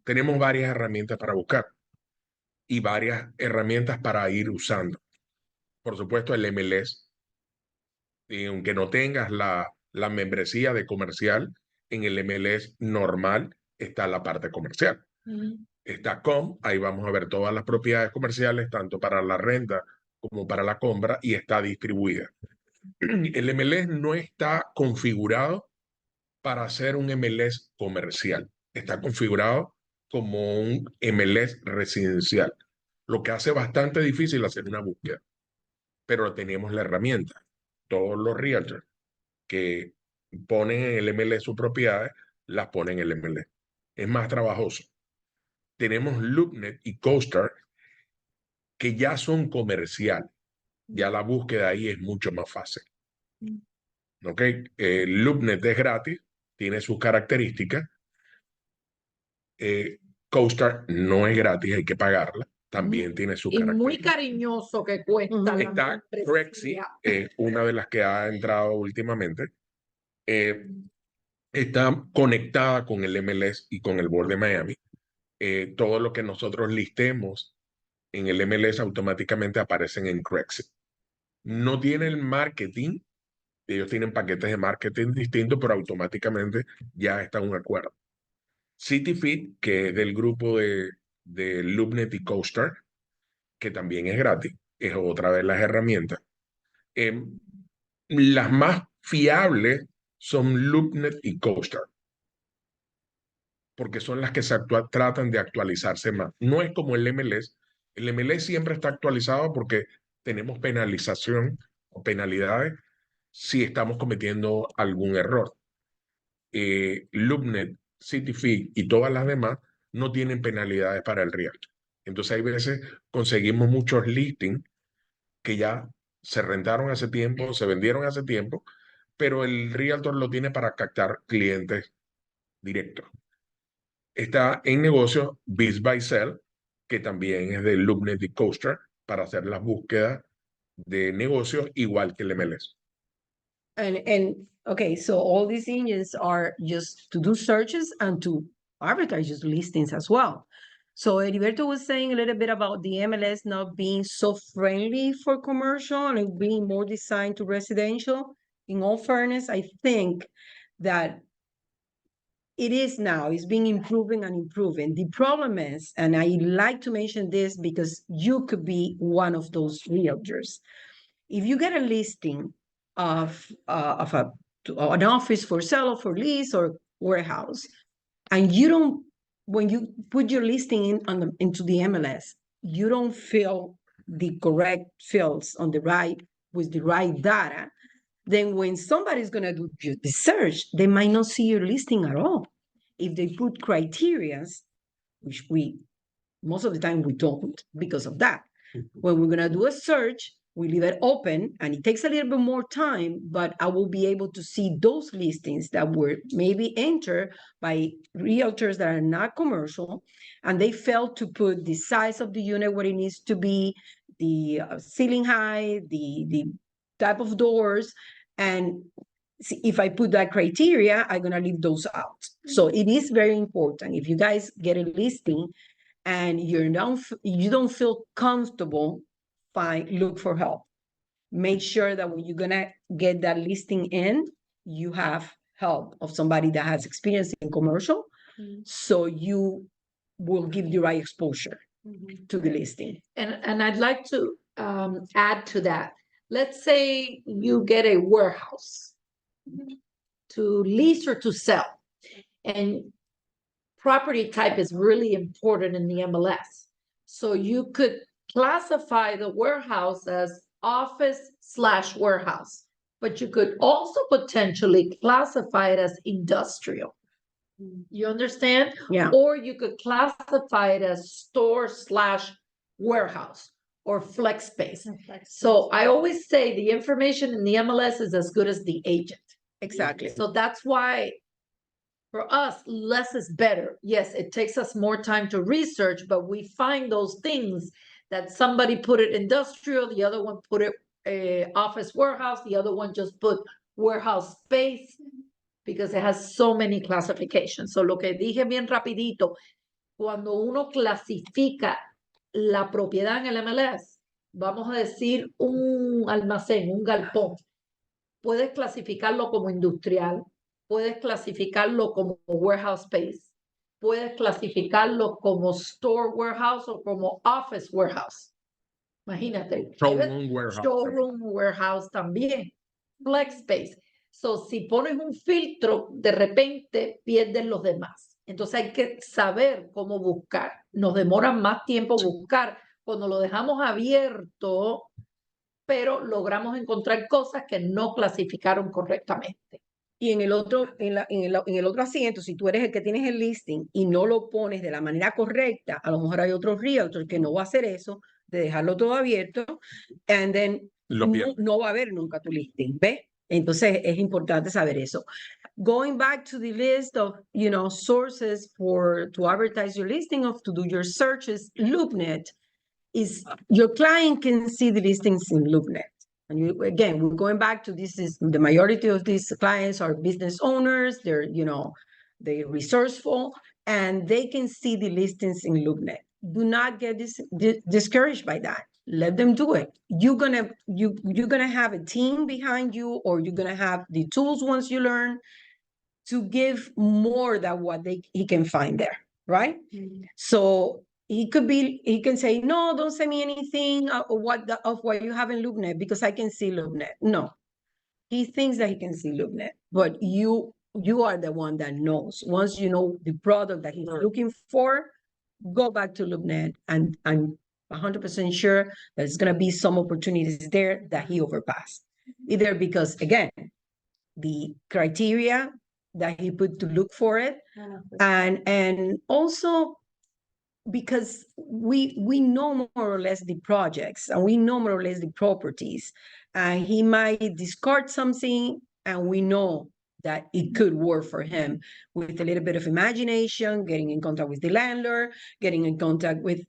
[SPEAKER 3] Tenemos varias herramientas para buscar y varias herramientas para ir usando. Por supuesto, el MLS, y aunque no tengas la membresía de comercial, en el MLS normal está la parte comercial. Está com, ahí vamos a ver todas las propiedades comerciales, tanto para la renta como para la compra, y está distribuida. El MLS no está configurado para hacer un MLS comercial. Está configurado como un MLS residencial, lo que hace bastante difícil hacer una búsqueda. Pero tenemos la herramienta. Todos los realtors que ponen en el MLS sus propiedades, las ponen en el MLS. Es más trabajoso. Tenemos LoopNet y CoStar, que ya son comerciales. Ya la búsqueda ahí es mucho más fácil. ¿Ok? LoopNet es gratis, tiene sus características. CoStar no es gratis, hay que pagarla. También tiene sus
[SPEAKER 1] Y muy
[SPEAKER 3] características.
[SPEAKER 1] cariñoso que cuesta. la
[SPEAKER 3] Está Crexi,
[SPEAKER 1] membresía.
[SPEAKER 3] una de las que ha entrado últimamente. Está conectada con el MLS y con el Board de Miami. Todo lo que nosotros listemos en el MLS automáticamente aparecen en Crexi. No tiene el marketing, ellos tienen paquetes de marketing distintos, pero automáticamente ya está un acuerdo. CityFeed, que es del grupo de LoopNet y CoStar, que también es gratis, es otra de las herramientas. Las más fiables son LoopNet y CoStar, porque son las que tratan de actualizarse más. No es como el MLS. El MLS siempre está actualizado porque tenemos penalización o penalidades si estamos cometiendo algún error. LoopNet, CityFeed y todas las demás no tienen penalidades para el realtor. Entonces hay veces conseguimos muchos listings que ya se rentaron hace tiempo, se vendieron hace tiempo, pero el realtor lo tiene para captar clientes directos. Está en negocio Biz by Sell, que también es de LoopNet y CoStar, para hacer las búsquedas de negocios igual que el MLS.
[SPEAKER 2] And okay, so all these engines are just to do searches and to arbitrage just listings as well. So Heriberto was saying a little bit about the MLS not being so friendly for commercial and it being more designed to residential. In all fairness, I think that it is now, it's being improving and improving. The problem is, and I like to mention this because you could be one of those realtors. If you get a listing of an office for sale or for lease or warehouse, and you don't, when you put your listing in into the MLS, you don't fill the correct fields on the right with the right data, then when somebody's gonna do the search, they might not see your listing at all. If they put criterias, which we most of the time we don't because of that. When we're gonna do a search, we leave it open and it takes a little bit more time, but I will be able to see those listings that were maybe entered by realtors that are not commercial, and they failed to put the size of the unit where it needs to be, the ceiling height, the type of doors, and if I put that criteria, I'm gonna leave those out. So it is very important. If you guys get a listing and you don't feel comfortable, fine, look for help. Make sure that when you're gonna get that listing in, you have help of somebody that has experience in commercial, so you will give the right exposure to the listing.
[SPEAKER 1] And I'd like to add to that. Let's say you get a warehouse to lease or to sell, and property type is really important in the MLS. So you could classify the warehouse as office/warehouse, but you could also potentially classify it as industrial. You understand?
[SPEAKER 2] Yeah.
[SPEAKER 1] Or you could classify it as store/warehouse or flex space. So I always say the information in the MLS is as good as the agent.
[SPEAKER 2] Exactly.
[SPEAKER 1] So that's why for us, less is better. Yes, it takes us more time to research, but we find those things that somebody put it industrial, the other one put it office warehouse, the other one just put warehouse space, because it has so many classifications. So lo que dije bien rapidito, cuando uno clasifica la propiedad en el MLS, vamos a decir un almacén, un galpón, puedes clasificarlo como industrial, puedes clasificarlo como warehouse space, puedes clasificarlo como store warehouse o como office warehouse. Imagínate.
[SPEAKER 3] Showroom warehouse.
[SPEAKER 1] Showroom warehouse también. Flex space. So, si pones un filtro, de repente pierdes los demás. Entonces hay que saber cómo buscar. Nos demora más tiempo buscar cuando lo dejamos abierto, pero logramos encontrar cosas que no clasificaron correctamente.
[SPEAKER 2] Y en el otro, en el otro asiento, si tú eres el que tienes el listing y no lo pones de la manera correcta, a lo mejor hay otro realtor que no va a hacer eso, de dejarlo todo abierto, and then no va a haber nunca tu listing, ¿ves? Entonces es importante saber eso. Going back to the list of, sources to advertise your listing, to do your searches, LoopNet is your client can see the listings in LoopNet. And again, we're going back to this is the majority of these clients are business owners. They're, they're resourceful and they can see the listings in LoopNet. Do not get discouraged by that. Let them do it. You're gonna have a team behind you, or you're gonna have the tools once you learn to give more than what he can find there, right? Mm-hmm. So he can say, no, don't send me anything of what you have in LoopNet because I can see LoopNet. No, he thinks that he can see LoopNet, but you are the one that knows. Once you know the product that he's looking for, go back to LoopNet, and I'm 100% sure there's going to be some opportunities there that he overpassed. Either because, again, the criteria that he put to look for it, and also because we know more or less the projects and we know more or less the properties, and he might discard something and we know that it could work for him with a little bit of imagination, getting in contact with the landlord, getting in contact with,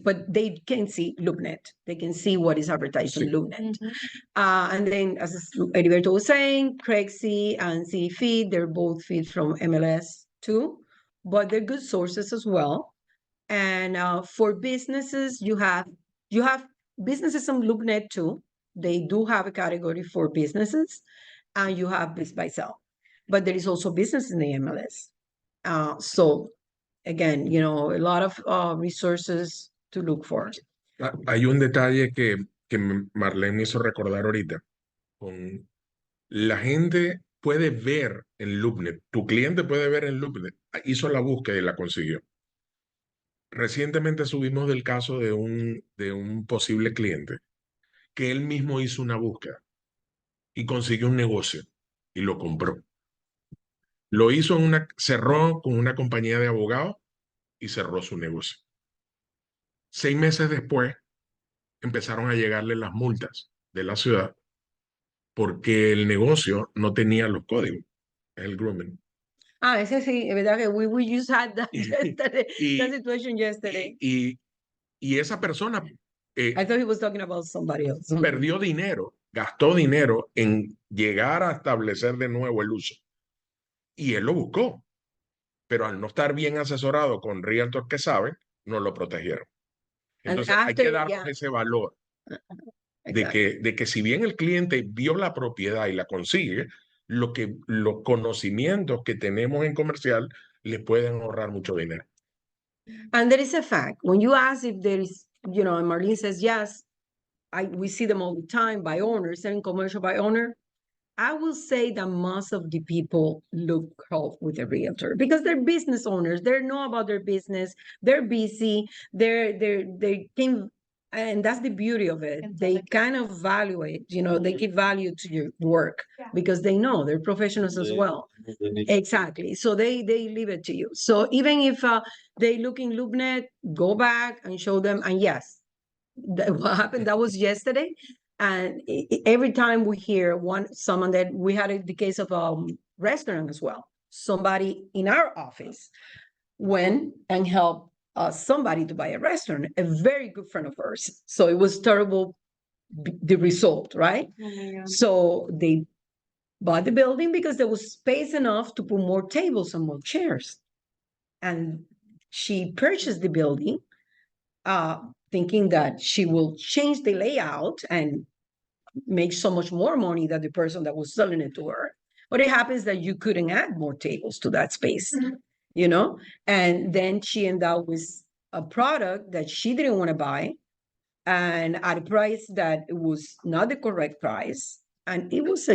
[SPEAKER 2] but they can see LoopNet. They can see what is advertised on LoopNet. Mm-hmm. And then, as Heriberto was saying, Craigslist and City Feed, they're both feed from MLS too, but they're good sources as well. And for businesses, you have businesses on LoopNet too. They do have a category for businesses, and you have Biz by Sell. But there is also business in the MLS. So again, a lot of resources to look for.
[SPEAKER 3] Hay un detalle que Marlen me hizo recordar ahorita. La gente puede ver en LoopNet, tu cliente puede ver en LoopNet, hizo la búsqueda y la consiguió. Recientemente subimos del caso de un posible cliente que él mismo hizo una búsqueda y consiguió un negocio y lo compró. Lo hizo cerró con una compañía de abogados y cerró su negocio. 6 meses después empezaron a llegarle las multas de la ciudad porque el negocio no tenía los códigos, el grooming.
[SPEAKER 2] Ese sí, es verdad que we just had that yesterday, that situation yesterday.
[SPEAKER 3] Y esa persona
[SPEAKER 2] I thought he was talking about somebody else.
[SPEAKER 3] Perdió dinero, gastó dinero en llegar a establecer de nuevo el uso. Y él lo buscó, pero al no estar bien asesorado con realtors que saben, no lo protegieron. Entonces hay que darnos ese valor de que si bien el cliente vio la propiedad y la consigue, los conocimientos que tenemos en comercial les pueden ahorrar mucho dinero.
[SPEAKER 2] And there is a fact. When you ask if there is, and Marlene says, yes, we see them all the time by owners, selling commercial by owner. I will say that most of the people look help with a realtor because they're business owners. They know about their business. They're busy. They can, and that's the beauty of it. They kind of evaluate, they give value to your work because they know they're professionals as well. Exactly. So they leave it to you. So even if they look in LoopNet, go back and show them. And yes, what happened, that was yesterday. And every time we hear someone that we had the case of a restaurant as well, somebody in our office went and helped somebody to buy a restaurant, a very good friend of hers. So it was terrible, the result, right?
[SPEAKER 5] Oh my God.
[SPEAKER 2] So they bought the building because there was space enough to put more tables and more chairs. And she purchased the building, thinking that she will change the layout and make so much more money than the person that was selling it to her. But it happens that you couldn't add more tables to that space, you know? And then she ended up with a product that she didn't want to buy and at a price that it was not the correct price. And it was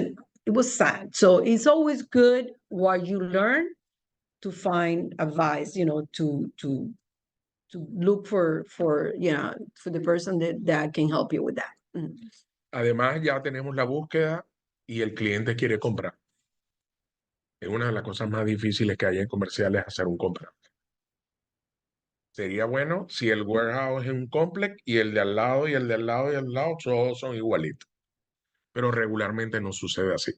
[SPEAKER 2] sad. So it's always good while you learn to find advice, to look for the person that can help you with that.
[SPEAKER 3] Además, ya tenemos la búsqueda y el cliente quiere comprar. Es una de las cosas más difíciles que hay en comerciales hacer un compra. Sería bueno si el warehouse es un complex y el de al lado y el de al lado y el de al lado todos son igualitos. Pero regularmente no sucede así.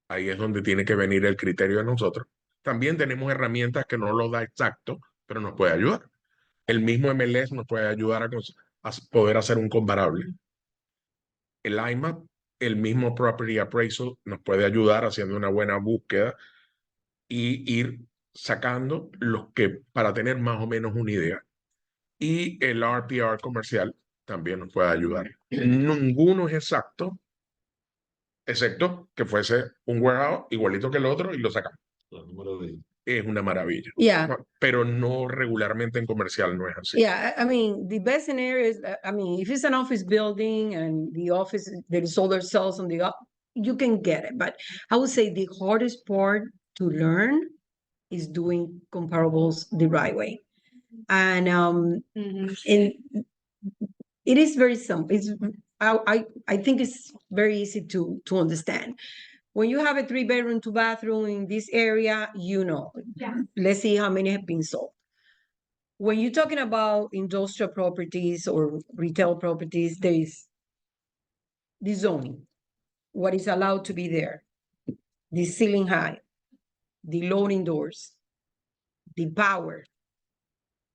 [SPEAKER 3] Ahí es donde tiene que venir el criterio de nosotros. También tenemos herramientas que no lo da exacto, pero nos puede ayudar. El mismo MLS nos puede ayudar a poder hacer un comparable. El IMAP, el mismo Property Appraisal, nos puede ayudar haciendo una buena búsqueda y ir sacando los que para tener más o menos una idea. Y el RPR comercial también nos puede ayudar. Ninguno es exacto, excepto que fuese un warehouse igualito que el otro y lo sacamos. Es una maravilla.
[SPEAKER 2] Yeah.
[SPEAKER 3] Pero no regularmente en comercial no es así.
[SPEAKER 2] Yeah, I mean, the best scenario is, if it's an office building and the office, there is solar cells on you can get it. But I would say the hardest part to learn is doing comparables the right way. And it is very simple. I think it's very easy to understand. When you have a 3-bedroom, 2-bathroom in this area,
[SPEAKER 5] Yeah.
[SPEAKER 2] let's see how many have been sold. When you're talking about industrial properties or retail properties, there is the zoning, what is allowed to be there, the ceiling height, the loading doors, the power,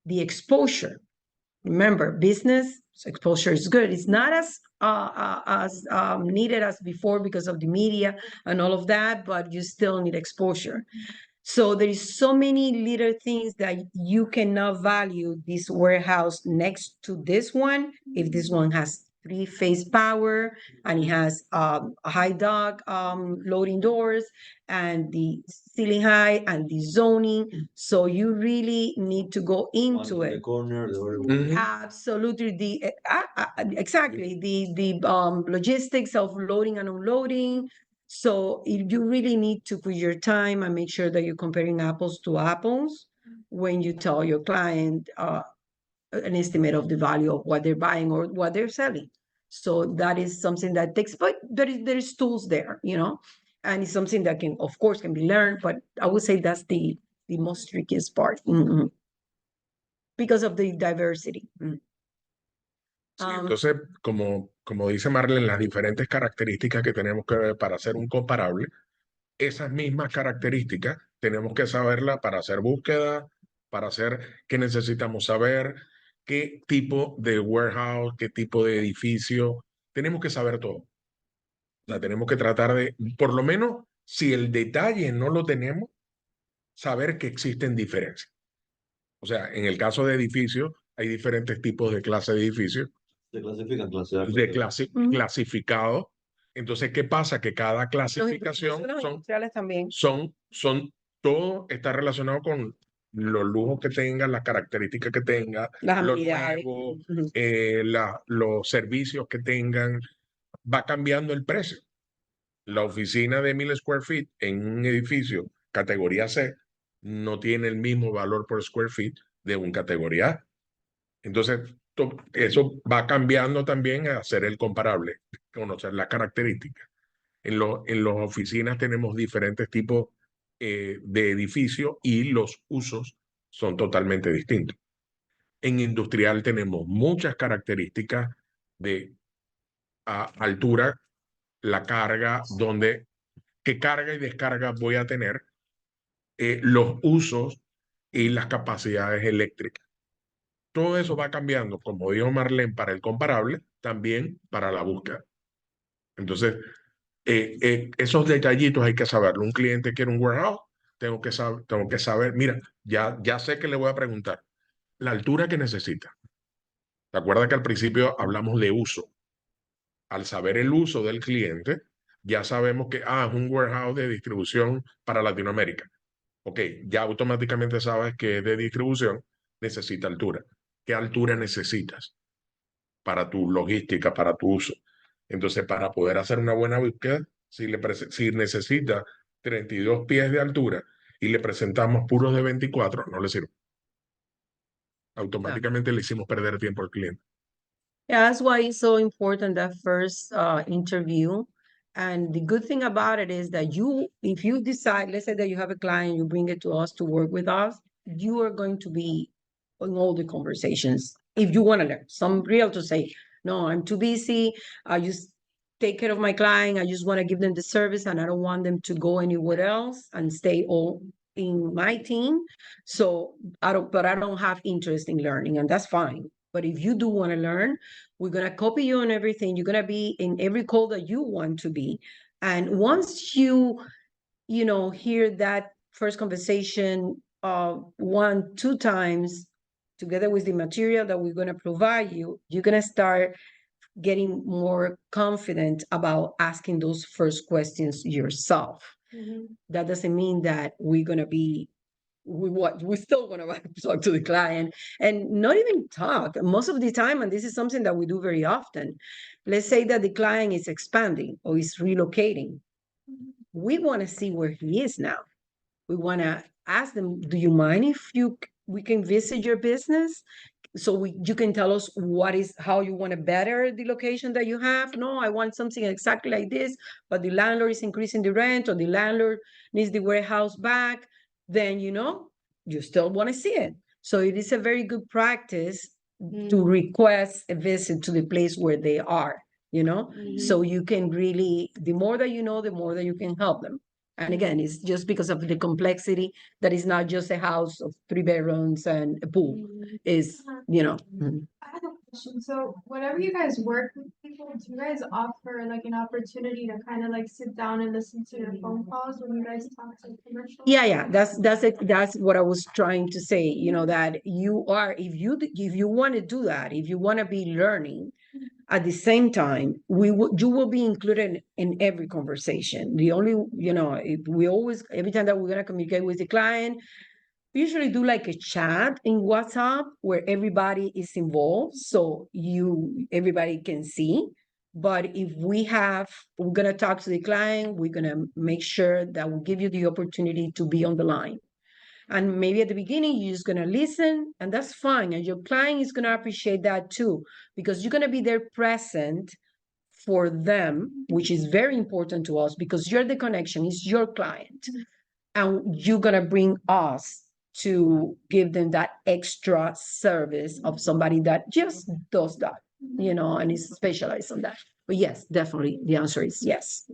[SPEAKER 2] the exposure. Remember, business exposure is good. It's not as needed as before because of the media and all of that, but you still need exposure. So there is so many little things that you cannot value this warehouse next to this one. If this one has 3-phase power and it has a high dock loading doors and the ceiling height and the zoning. So you really need to go into it.
[SPEAKER 4] The corner,
[SPEAKER 2] Absolutely. Exactly. The logistics of loading and unloading. So you really need to put your time and make sure that you're comparing apples to apples when you tell your client an estimate of the value of what they're buying or what they're selling. So that is something that takes, but there is tools there, and it's something that of course, can be learned, but I would say that's the most trickiest part because of the diversity.
[SPEAKER 3] Sí, entonces, como dice Marlen, las diferentes características que tenemos que ver para hacer un comparable, esas mismas características tenemos que saberlas para hacer búsqueda, para hacer qué necesitamos saber, qué tipo de warehouse, qué tipo de edificio, tenemos que saber todo. O sea, tenemos que tratar de, por lo menos, si el detalle no lo tenemos, saber que existen diferencias. O sea, en el caso de edificios, hay diferentes tipos de clase de edificios.
[SPEAKER 4] Se clasifican clase A.
[SPEAKER 3] De clasificado. Entonces, ¿qué pasa? Que cada clasificación
[SPEAKER 2] también.
[SPEAKER 3] todo está relacionado con los lujos que tengan, las características que tengan, los nuevos, los servicios que tengan, va cambiando el precio. La oficina de 1000 square feet en un edificio categoría C no tiene el mismo valor por square feet de un categoría A. Entonces, eso va cambiando también a hacer el comparable, conocer las características. En las oficinas tenemos diferentes tipos de edificios y los usos son totalmente distintos. En industrial tenemos muchas características de altura, la carga, qué carga y descarga voy a tener, los usos y las capacidades eléctricas. Todo eso va cambiando, como dijo Marlen, para el comparable, también para la búsqueda. Entonces, esos detallitos hay que saberlo. Un cliente quiere un warehouse, tengo que saber, mira, ya sé que le voy a preguntar la altura que necesita. ¿Te acuerdas que al principio hablamos de uso? Al saber el uso del cliente, ya sabemos que es un warehouse de distribución para Latinoamérica. Ok, ya automáticamente sabes que es de distribución, necesita altura. ¿Qué altura necesitas para tu logística, para tu uso? Entonces, para poder hacer una buena búsqueda, si necesita 32 pies de altura y le presentamos puros de 24, no le sirve. Automáticamente le hicimos perder tiempo al cliente.
[SPEAKER 2] Yeah, that's why it's so important that first interview. And the good thing about it is that if you decide, let's say that you have a client, you bring it to us to work with us, you are going to be in all the conversations. If you want to learn, some realtors say, no, I'm too busy. I just take care of my client. I just want to give them the service and I don't want them to go anywhere else and stay all in my team. So I don't have interest in learning, and that's fine. But if you do want to learn, we're going to copy you on everything. You're going to be in every call that you want to be. And once you hear that first conversation 1, 2 times together with the material that we're going to provide you, you're going to start getting more confident about asking those first questions yourself. That doesn't mean that we're going to be we're still going to talk to the client and not even talk most of the time. And this is something that we do very often. Let's say that the client is expanding or is relocating. We want to see where he is now. We want to ask them, do you mind if we can visit your business? So you can tell us how you want to better the location that you have. No, I want something exactly like this, but the landlord is increasing the rent or the landlord needs the warehouse back. Then, you still want to see it. So it is a very good practice to request a visit to the place where they are, so you can really, the more that you know, the more that you can help them. And again, it's just because of the complexity that is not just a house of 3 bedrooms and a pool. Is,
[SPEAKER 5] I have a question. So whenever you guys work with people, do you guys offer like an opportunity to kind of like sit down and listen to your phone calls when you guys talk to commercial?
[SPEAKER 2] Yeah, that's it. That's what I was trying to say, that if you want to do that, if you want to be learning, at the same time, you will be included in every conversation. The only, every time that we're going to communicate with the client, we usually do like a chat in WhatsApp where everybody is involved, so everybody can see. But if we're going to talk to the client, we're going to make sure that we give you the opportunity to be on the line. And maybe at the beginning, you're just going to listen, and that's fine. And your client is going to appreciate that too, because you're going to be there present for them, which is very important to us because you're the connection, it's your client. And you're going to bring us to give them that extra service of somebody that just does that, and is specialized on that. But yes, definitely, the answer is yes.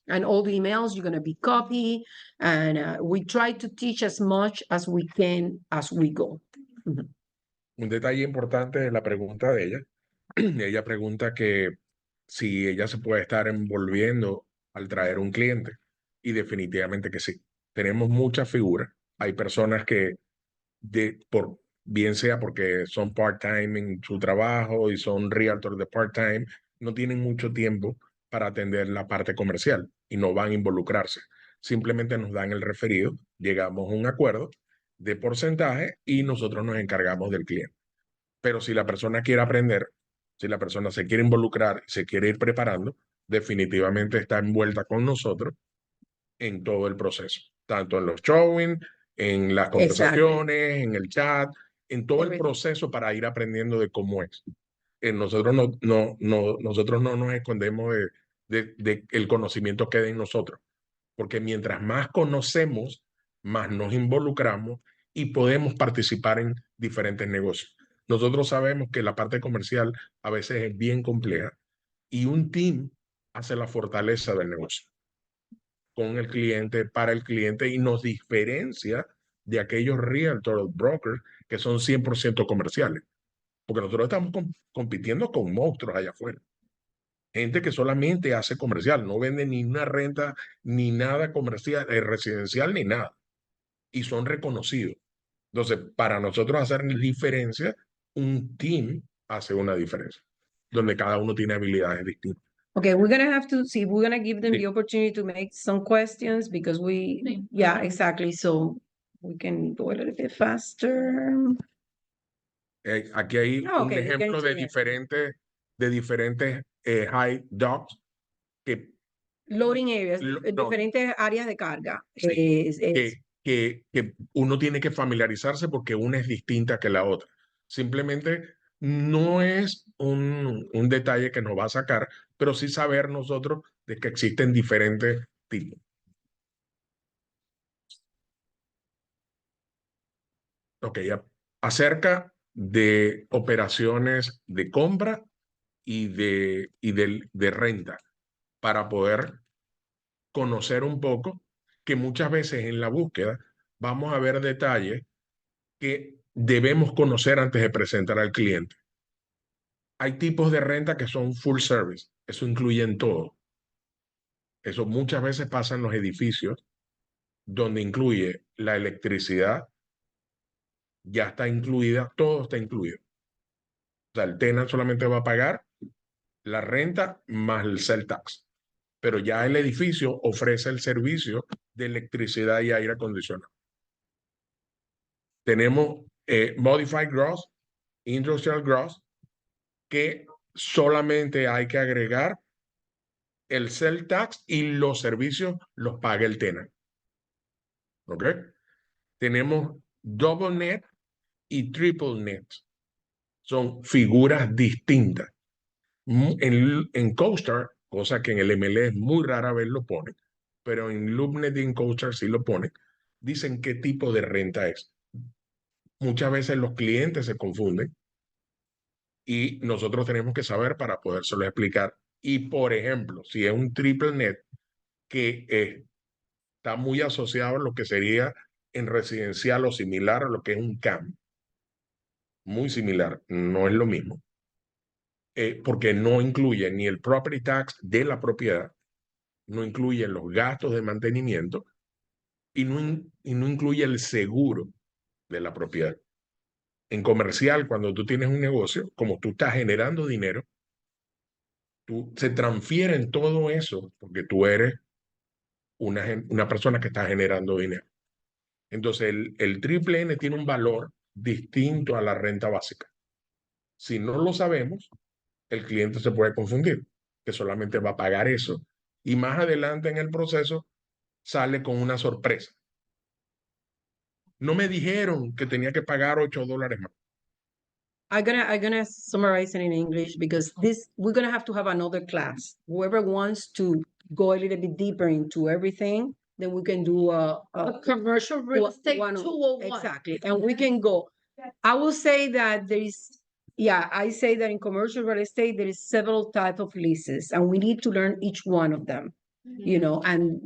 [SPEAKER 2] And all the emails, you're going to be copied, and we try to teach as much as we can as we go.
[SPEAKER 3] Un detalle importante es la pregunta de ella. Ella pregunta que si ella se puede estar envolviendo al traer un cliente. Y definitivamente que sí. Tenemos muchas figuras. Hay personas que, bien sea porque son part-time en su trabajo y son realtors de part-time, no tienen mucho tiempo para atender la parte comercial y no van a involucrarse. Simplemente nos dan el referido, llegamos a un acuerdo de porcentaje y nosotros nos encargamos del cliente. Pero si la persona quiere aprender, si la persona se quiere involucrar, se quiere ir preparando, definitivamente está envuelta con nosotros en todo el proceso, tanto en los showings, en las conversaciones, en el chat, en todo el proceso para ir aprendiendo de cómo es. Nosotros nosotros no nos escondemos de el conocimiento que en nosotros, porque mientras más conocemos, más nos involucramos y podemos participar en diferentes negocios. Nosotros sabemos que la parte comercial a veces es bien compleja y un team hace la fortaleza del negocio con el cliente, para el cliente, y nos diferencia de aquellos realtors, brokers, que son 100% comerciales. porque nosotros estamos compitiendo con monstruos allá afuera. Gente que solamente hace comercial, no vende ni una renta, ni nada comercial, residencial, ni nada. Y son reconocidos. Entonces, para nosotros hacer diferencia, un team hace una diferencia, donde cada uno tiene habilidades distintas.
[SPEAKER 2] Okay, we're gonna have to see, we're gonna give them
[SPEAKER 3] Sí.
[SPEAKER 2] the opportunity to make some questions because
[SPEAKER 1] Sí.
[SPEAKER 2] yeah, exactly, so we can go a little bit faster.
[SPEAKER 3] Aquí hay
[SPEAKER 2] Ah,
[SPEAKER 3] un
[SPEAKER 2] ok, we can
[SPEAKER 3] ejemplo de
[SPEAKER 2] enseñar.
[SPEAKER 3] diferentes high docks que,
[SPEAKER 2] Loading areas,
[SPEAKER 3] no,
[SPEAKER 2] diferentes áreas de carga.
[SPEAKER 3] Sí,
[SPEAKER 2] Es-
[SPEAKER 3] que uno tiene que familiarizarse porque una es distinta que la otra. Simplemente no es un detalle que nos va a sacar, pero sí saber nosotros de que existen diferentes tipos. Ok, acerca de operaciones de compra y de renta, para poder conocer un poco que muchas veces en la búsqueda vamos a ver detalles que debemos conocer antes de presentar al cliente. Hay tipos de renta que son full service, eso incluye en todo. Eso muchas veces pasa en los edificios donde incluye la electricidad, ya está incluida, todo está incluido. O sea, el tenant solamente va a pagar la renta más el sell tax, pero ya el edificio ofrece el servicio de electricidad y aire acondicionado. Tenemos Modified Gross, Industrial Gross, que solamente hay que agregar el sell tax y los servicios los paga el tenant. ¿Ok? Tenemos double net y triple net. Son figuras distintas. En CoStar, cosa que en el MLS muy rara vez lo ponen, pero en LoopNet y en CoStar sí lo ponen, dicen qué tipo de renta es. Muchas veces los clientes se confunden y nosotros tenemos que saber para podérselo explicar. Y por ejemplo, si es un triple net que está muy asociado a lo que sería en residencial o similar a lo que es un CAM, muy similar, no es lo mismo, porque no incluye ni el property tax de la propiedad, no incluye los gastos de mantenimiento y no incluye el seguro de la propiedad. En comercial, cuando tú tienes un negocio, como tú estás generando dinero, se transfiere en todo eso porque tú eres una persona que está generando dinero. Entonces, el triple N tiene un valor distinto a la renta básica. Si no lo sabemos, el cliente se puede confundir, que solamente va a pagar eso. Y más adelante en el proceso sale con una sorpresa. No me dijeron que tenía que pagar $8 más.
[SPEAKER 2] I'm gonna summarize it in English because we're gonna have to have another class. Whoever wants to go a little bit deeper into everything, then we can do
[SPEAKER 1] A commercial real estate
[SPEAKER 2] one-
[SPEAKER 1] 201.
[SPEAKER 2] exactly, and we can go. I will say that I say that in commercial real estate, there is several types of leases and we need to learn each one of them. You know, and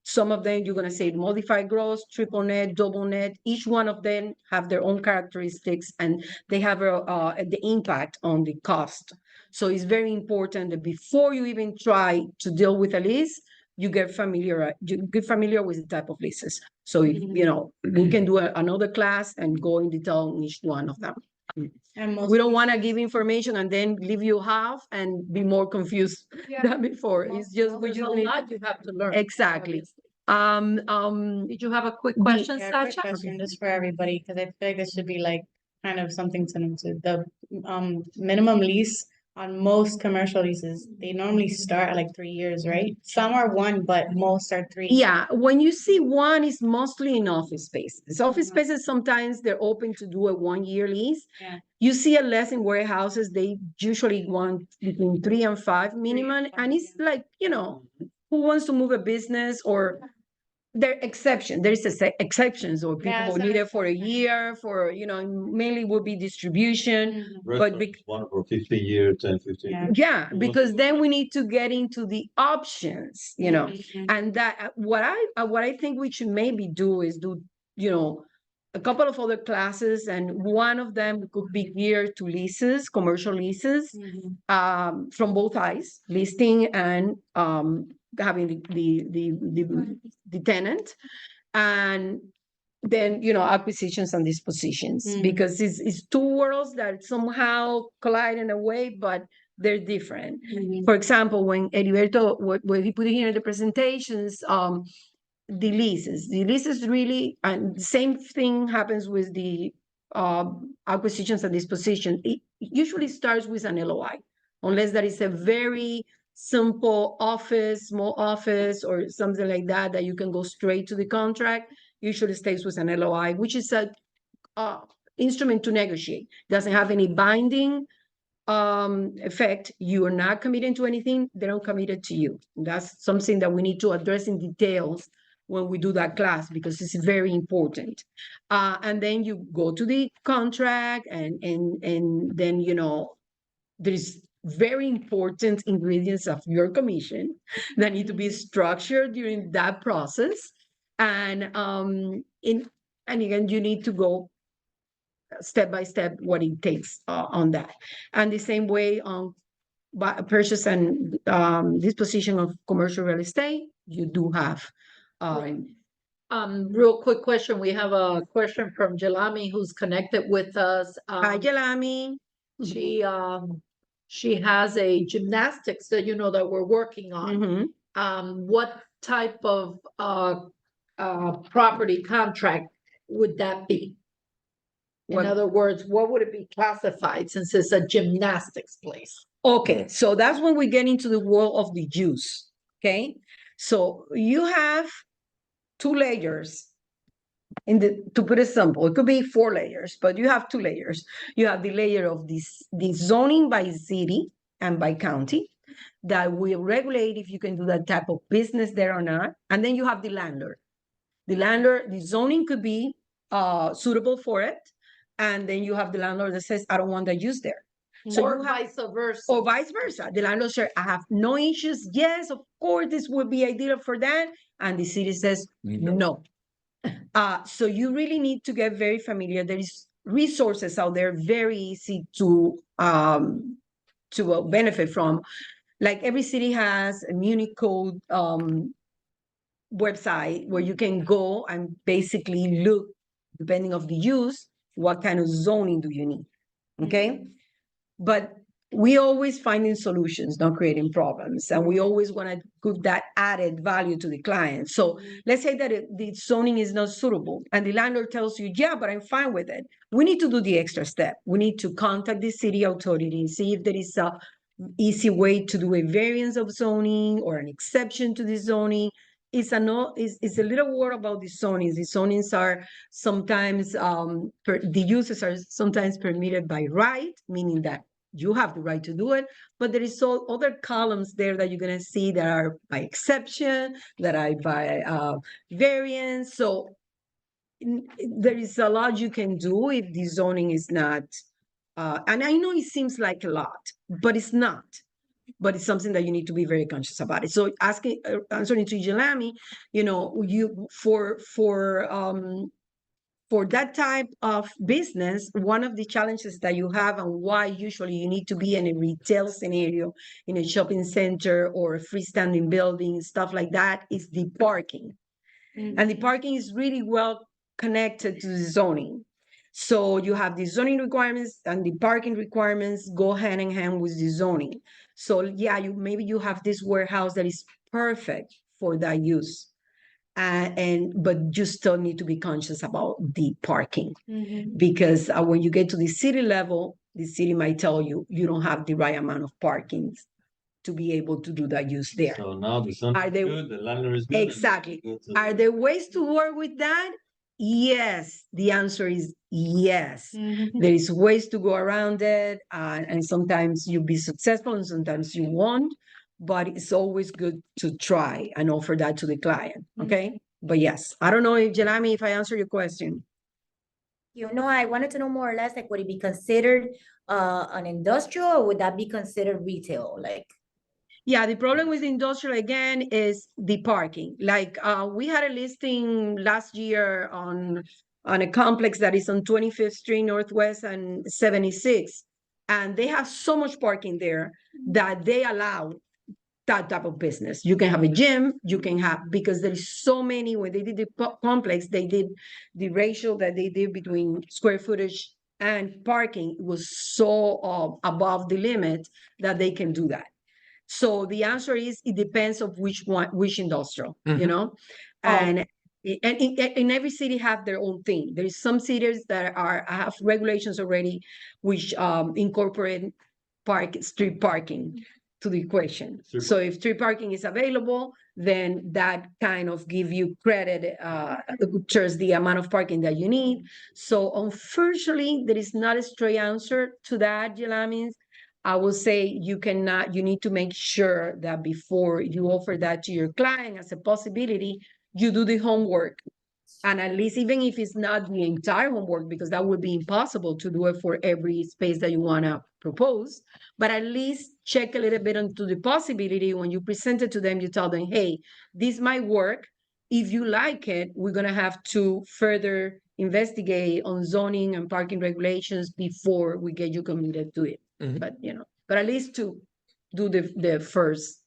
[SPEAKER 2] some of them you're gonna say modified gross, triple net, double net, each one of them have their own characteristics and they have the impact on the cost. So it's very important that before you even try to deal with a lease, you get familiar with the type of leases. So, you know, we can do another class and go in detail on each one of them.
[SPEAKER 6] And most
[SPEAKER 2] We don't want to give information and then leave you half and be more confused
[SPEAKER 5] Yeah.
[SPEAKER 2] than before. It's just, we
[SPEAKER 1] There's a
[SPEAKER 2] just need.
[SPEAKER 1] lot you have to learn.
[SPEAKER 2] Exactly.
[SPEAKER 1] Did you have a quick question,
[SPEAKER 6] Yeah, quick
[SPEAKER 1] Sacha?
[SPEAKER 6] question, just for everybody, because I feel like this should be like kind of something to know to the minimum lease on most commercial leases, they normally start at like 3 years, right? Some are 1, but most are 3.
[SPEAKER 2] Yeah, when you see one, it's mostly in office spaces. Office spaces, sometimes they're open to do a 1-year lease.
[SPEAKER 6] Yeah.
[SPEAKER 2] You see it less in warehouses. They usually want between 3 and 5 minimum. And it's like, you know, who wants to move a business or there are exceptions. There is exceptions or people
[SPEAKER 6] Yeah,
[SPEAKER 2] who
[SPEAKER 6] some
[SPEAKER 2] need it for a
[SPEAKER 6] exceptions.
[SPEAKER 2] year for, you know, mainly would be distribution. But
[SPEAKER 4] Restaurants, one for 15 years, 10, 15
[SPEAKER 6] Yeah.
[SPEAKER 4] years.
[SPEAKER 2] Yeah, because then we need to get into the options, you know.
[SPEAKER 6] Mhm.
[SPEAKER 2] And that what I think we should maybe do is do, you know, a couple of other classes, and one of them could be geared to leases, commercial leases, from both sides, listing and having the tenant, and then acquisitions and dispositions, because it's two worlds that somehow collide in a way, but they're different. For example, when Heriberto, what he put here in the presentations, the leases really, and the same thing happens with the acquisitions and disposition. It usually starts with an LOI, unless that is a very simple office, small office, or something like that, that you can go straight to the contract. Usually stays with an LOI, which is a instrument to negotiate. Doesn't have any binding effect. You are not committing to anything. They don't commit it to you. That's something that we need to address in details when we do that class, because it's very important. And then you go to the contract, and then there's very important ingredients of your commission that need to be structured during that process. And again, you need to go step by step what it takes on that. And the same way on purchase and disposition of commercial real estate, you do have.
[SPEAKER 1] Right. Real quick question. We have a question from Jelami, who's connected with us.
[SPEAKER 2] Hi, Jelami.
[SPEAKER 1] She has a gymnastics that that we're working on. What type of property contract would that be? In other words, what would it be classified, since it's a gymnastics place?
[SPEAKER 2] Okay, so that's when we get into the world of the use. Okay, so you have 2 layers. To put it simple, it could be 4 layers, but you have 2 layers. You have the layer of the zoning by city and by county that will regulate if you can do that type of business there or not. And then you have the landlord. The zoning could be suitable for it. And then you have the landlord that says, I don't want that use there.
[SPEAKER 1] So or vice versa.
[SPEAKER 2] Or vice versa. The landlord says, I have no issues. Yes, of course, this would be ideal for that. And the city says, no. So you really need to get very familiar. There is resources out there, very easy to benefit from. Like every city has a Munich code website where you can go and basically look, depending on the use, what kind of zoning do you need, okay? But we always finding solutions, not creating problems. And we always want to give that added value to the client. So let's say that the zoning is not suitable and the landlord tells you, yeah, but I'm fine with it. We need to do the extra step. We need to contact the city authority, see if there is a easy way to do a variance of zoning or an exception to the zoning. It's a little word about the zonings. The zonings are sometimes, the uses are sometimes permitted by right, meaning that you have the right to do it, but there is other columns there that you're going to see that are by exception, that are by variance. So there is a lot you can do if the zoning is not, and I know it seems like a lot, but it's not. But it's something that you need to be very conscious about it. So answering to Jelami, for that type of business, one of the challenges that you have and why usually you need to be in a retail scenario, in a shopping center or a freestanding building, stuff like that, is the parking. And the parking is really well connected to the zoning. So you have the zoning requirements and the parking requirements go hand in hand with the zoning. So yeah, maybe you have this warehouse that is perfect for that use. But you still need to be conscious about the parking, because when you get to the city level, the city might tell you you don't have the right amount of parking to be able to do that use there.
[SPEAKER 4] So now the sun is good, the landlord is good.
[SPEAKER 2] Exactly. Are there ways to work with that? Yes. The answer is yes. There is ways to go around it, and sometimes you'll be successful and sometimes you won't. But it's always good to try and offer that to the client, okay? But yes, I don't know if Jelami, if I answer your question.
[SPEAKER 7] I wanted to know more or less, like, would it be considered an industrial, or would that be considered retail? Like,
[SPEAKER 2] yeah, the problem with industrial again is the parking. Like we had a listing last year on on a complex that is on 25th Street Northwest and 76. And they have so much parking there that they allow that type of business. You can have a gym, you can have, because there's so many, when they did the complex, they did the ratio that they did between square footage and parking was so above the limit that they can do that. So the answer is, it depends of which one, which industrial, you know? And in every city have their own thing. There's some cities that have regulations already, which incorporate street parking to the equation. So if street parking is available, then that kind of give you credit towards the amount of parking that you need. So unfortunately, there is not a straight answer to that, Yelamis. I will say you need to make sure that before you offer that to your client as a possibility, you do the homework. And at least, even if it's not the entire homework, because that would be impossible to do it for every space that you want to propose, but at least check a little bit into the possibility. When you present it to them, you tell them, hey, this might work. If you like it, we're going to have to further investigate on zoning and parking regulations before we get you committed to it. But, but at least to do the first.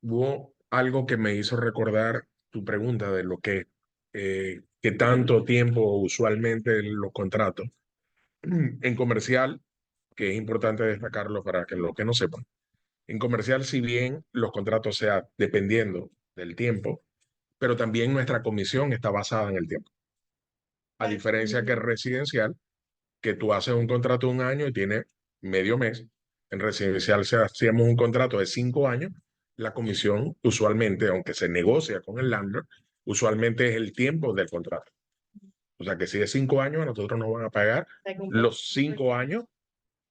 [SPEAKER 3] Hubo algo que me hizo recordar tu pregunta de lo que tanto tiempo usualmente los contratos en comercial, que es importante destacarlo para que los que no sepan. En comercial, si bien los contratos sean dependiendo del tiempo, pero también nuestra comisión está basada en el tiempo. A diferencia que en residencial, que tú haces un contrato de 1 año y tiene medio mes. En residencial, si hacemos un contrato de 5 años, la comisión usualmente, aunque se negocia con el landlord, usualmente es el tiempo del contrato. O sea que si es 5 años, a nosotros nos van a pagar los 5 años,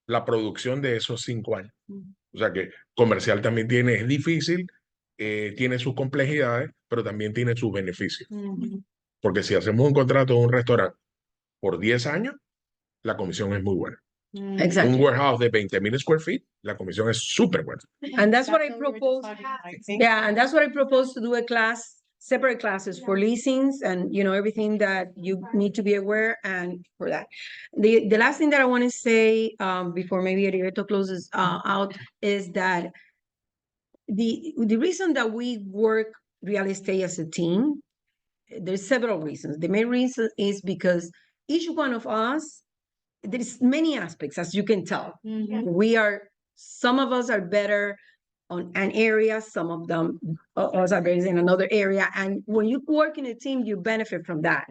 [SPEAKER 3] la producción de esos 5 años. O sea que comercial también es difícil, tiene sus complejidades, pero también tiene sus beneficios. Porque si hacemos un contrato de un restaurante por 10 años, la comisión es muy buena.
[SPEAKER 2] Exactly.
[SPEAKER 3] Un warehouse de 20,000 square feet, la comisión es súper buena.
[SPEAKER 2] And that's what I propose. Yeah, and that's what I propose to do separate classes for leasings and, everything that you need to be aware and for that. The last thing that I want to say before maybe Heriberto closes out is that the reason that we work real estate as a team, there's several reasons. The main reason is because each one of us, there's many aspects, as you can tell. Some of us are better on an area, some of them us are better in another area. And when you work in a team, you benefit from that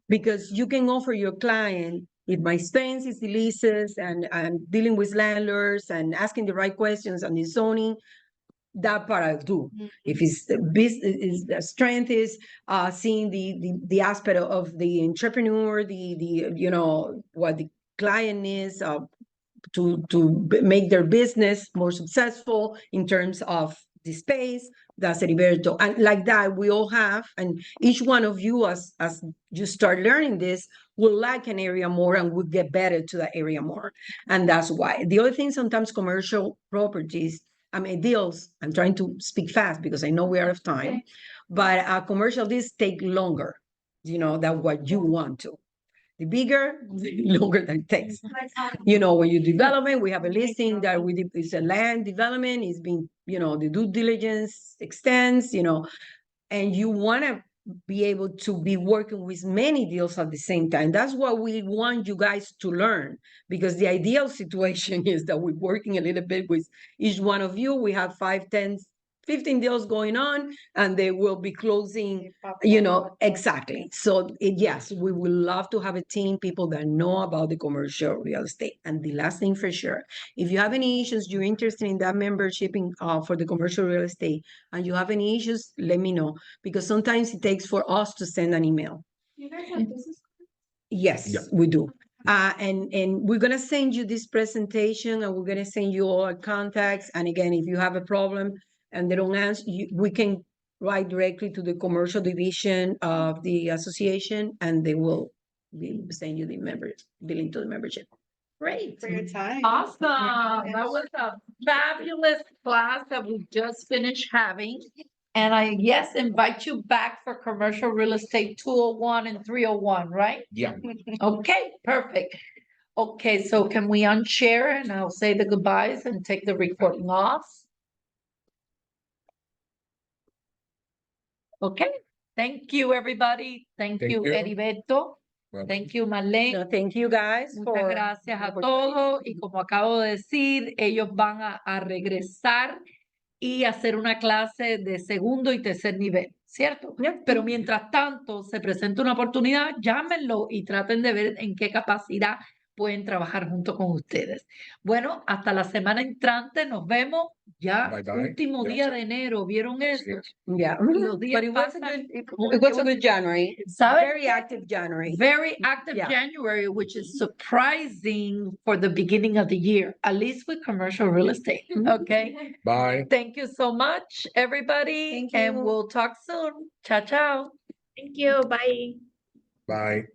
[SPEAKER 2] because you can offer your client, if my experience is the leases and dealing with landlords and asking the right questions on the zoning, that part I do. If it's the business, the strength is seeing the aspect of the entrepreneur, what the client is to make their business more successful in terms of the space. That's Heriberto. And like that, we all have, and each one of you, as you start learning this, will like an area more and will get better to that area more. And that's why. The other thing, sometimes commercial properties, deals, I'm trying to speak fast because I know we're out of time, but commercial deals take longer, than what you want to. The bigger, the longer that it takes. When you development, we have a listing that it's a land development, it's been, the due diligence extends, and you want to be able to be working with many deals at the same time. That's what we want you guys to learn, because the ideal situation is that we're working a little bit with each one of you. We have 5, 10, 15 deals going on, and they will be closing, exactly. So yes, we would love to have a team, people that know about the commercial real estate. And the last thing for sure, if you have any issues, you're interested in that membership for the commercial real estate, and you have any issues, let me know, because sometimes it takes for us to send an email.
[SPEAKER 5] You guys have business cards?
[SPEAKER 3] Yeah.
[SPEAKER 2] We do. And we're going to send you this presentation, and we're going to send you all our contacts. And again, if you have a problem and they don't answer, we can write directly to the commercial division of the association, and they will send you the link to the membership. Great.
[SPEAKER 6] For your time.
[SPEAKER 1] Awesome. That was a fabulous class that we just finished having. And I, yes, invite you back for commercial real estate 201 and 301, right?
[SPEAKER 3] Yeah.
[SPEAKER 1] Okay, perfect. Okay, so can we unshare and I'll say the goodbyes and take the recording off? Okay, thank you, everybody. Thank
[SPEAKER 3] Thank
[SPEAKER 1] you,
[SPEAKER 3] you.
[SPEAKER 1] Heriberto.
[SPEAKER 3] Well,
[SPEAKER 1] Thank you, Marlen.
[SPEAKER 2] No, thank you guys
[SPEAKER 1] Muchas
[SPEAKER 2] for.
[SPEAKER 1] gracias a todos y como acabo de decir, ellos van a regresar y hacer una clase de segundo y tercer nivel, ¿cierto? Pero mientras tanto se presenta una oportunidad, llámenlo y traten de ver en qué capacidad pueden trabajar junto con ustedes. Bueno, hasta la semana entrante nos vemos. Ya
[SPEAKER 3] Bye, bye.
[SPEAKER 1] último
[SPEAKER 3] Yes.
[SPEAKER 1] día de enero, ¿vieron eso?
[SPEAKER 3] Yes.
[SPEAKER 2] Yeah.
[SPEAKER 1] Los días
[SPEAKER 2] But it was a
[SPEAKER 1] pasan.
[SPEAKER 2] good, it was a good January.
[SPEAKER 1] ¿Saben
[SPEAKER 2] Very
[SPEAKER 1] qué?
[SPEAKER 2] active January.
[SPEAKER 1] Very active
[SPEAKER 2] Yeah.
[SPEAKER 1] January, which is surprising for the beginning of the year, at least with commercial real estate. Okay.
[SPEAKER 3] Bye.
[SPEAKER 1] Thank you so much, everybody.
[SPEAKER 2] Thank
[SPEAKER 1] And
[SPEAKER 2] you.
[SPEAKER 1] we'll talk soon. Ciao, ciao.
[SPEAKER 6] Thank you, bye.
[SPEAKER 3] Bye.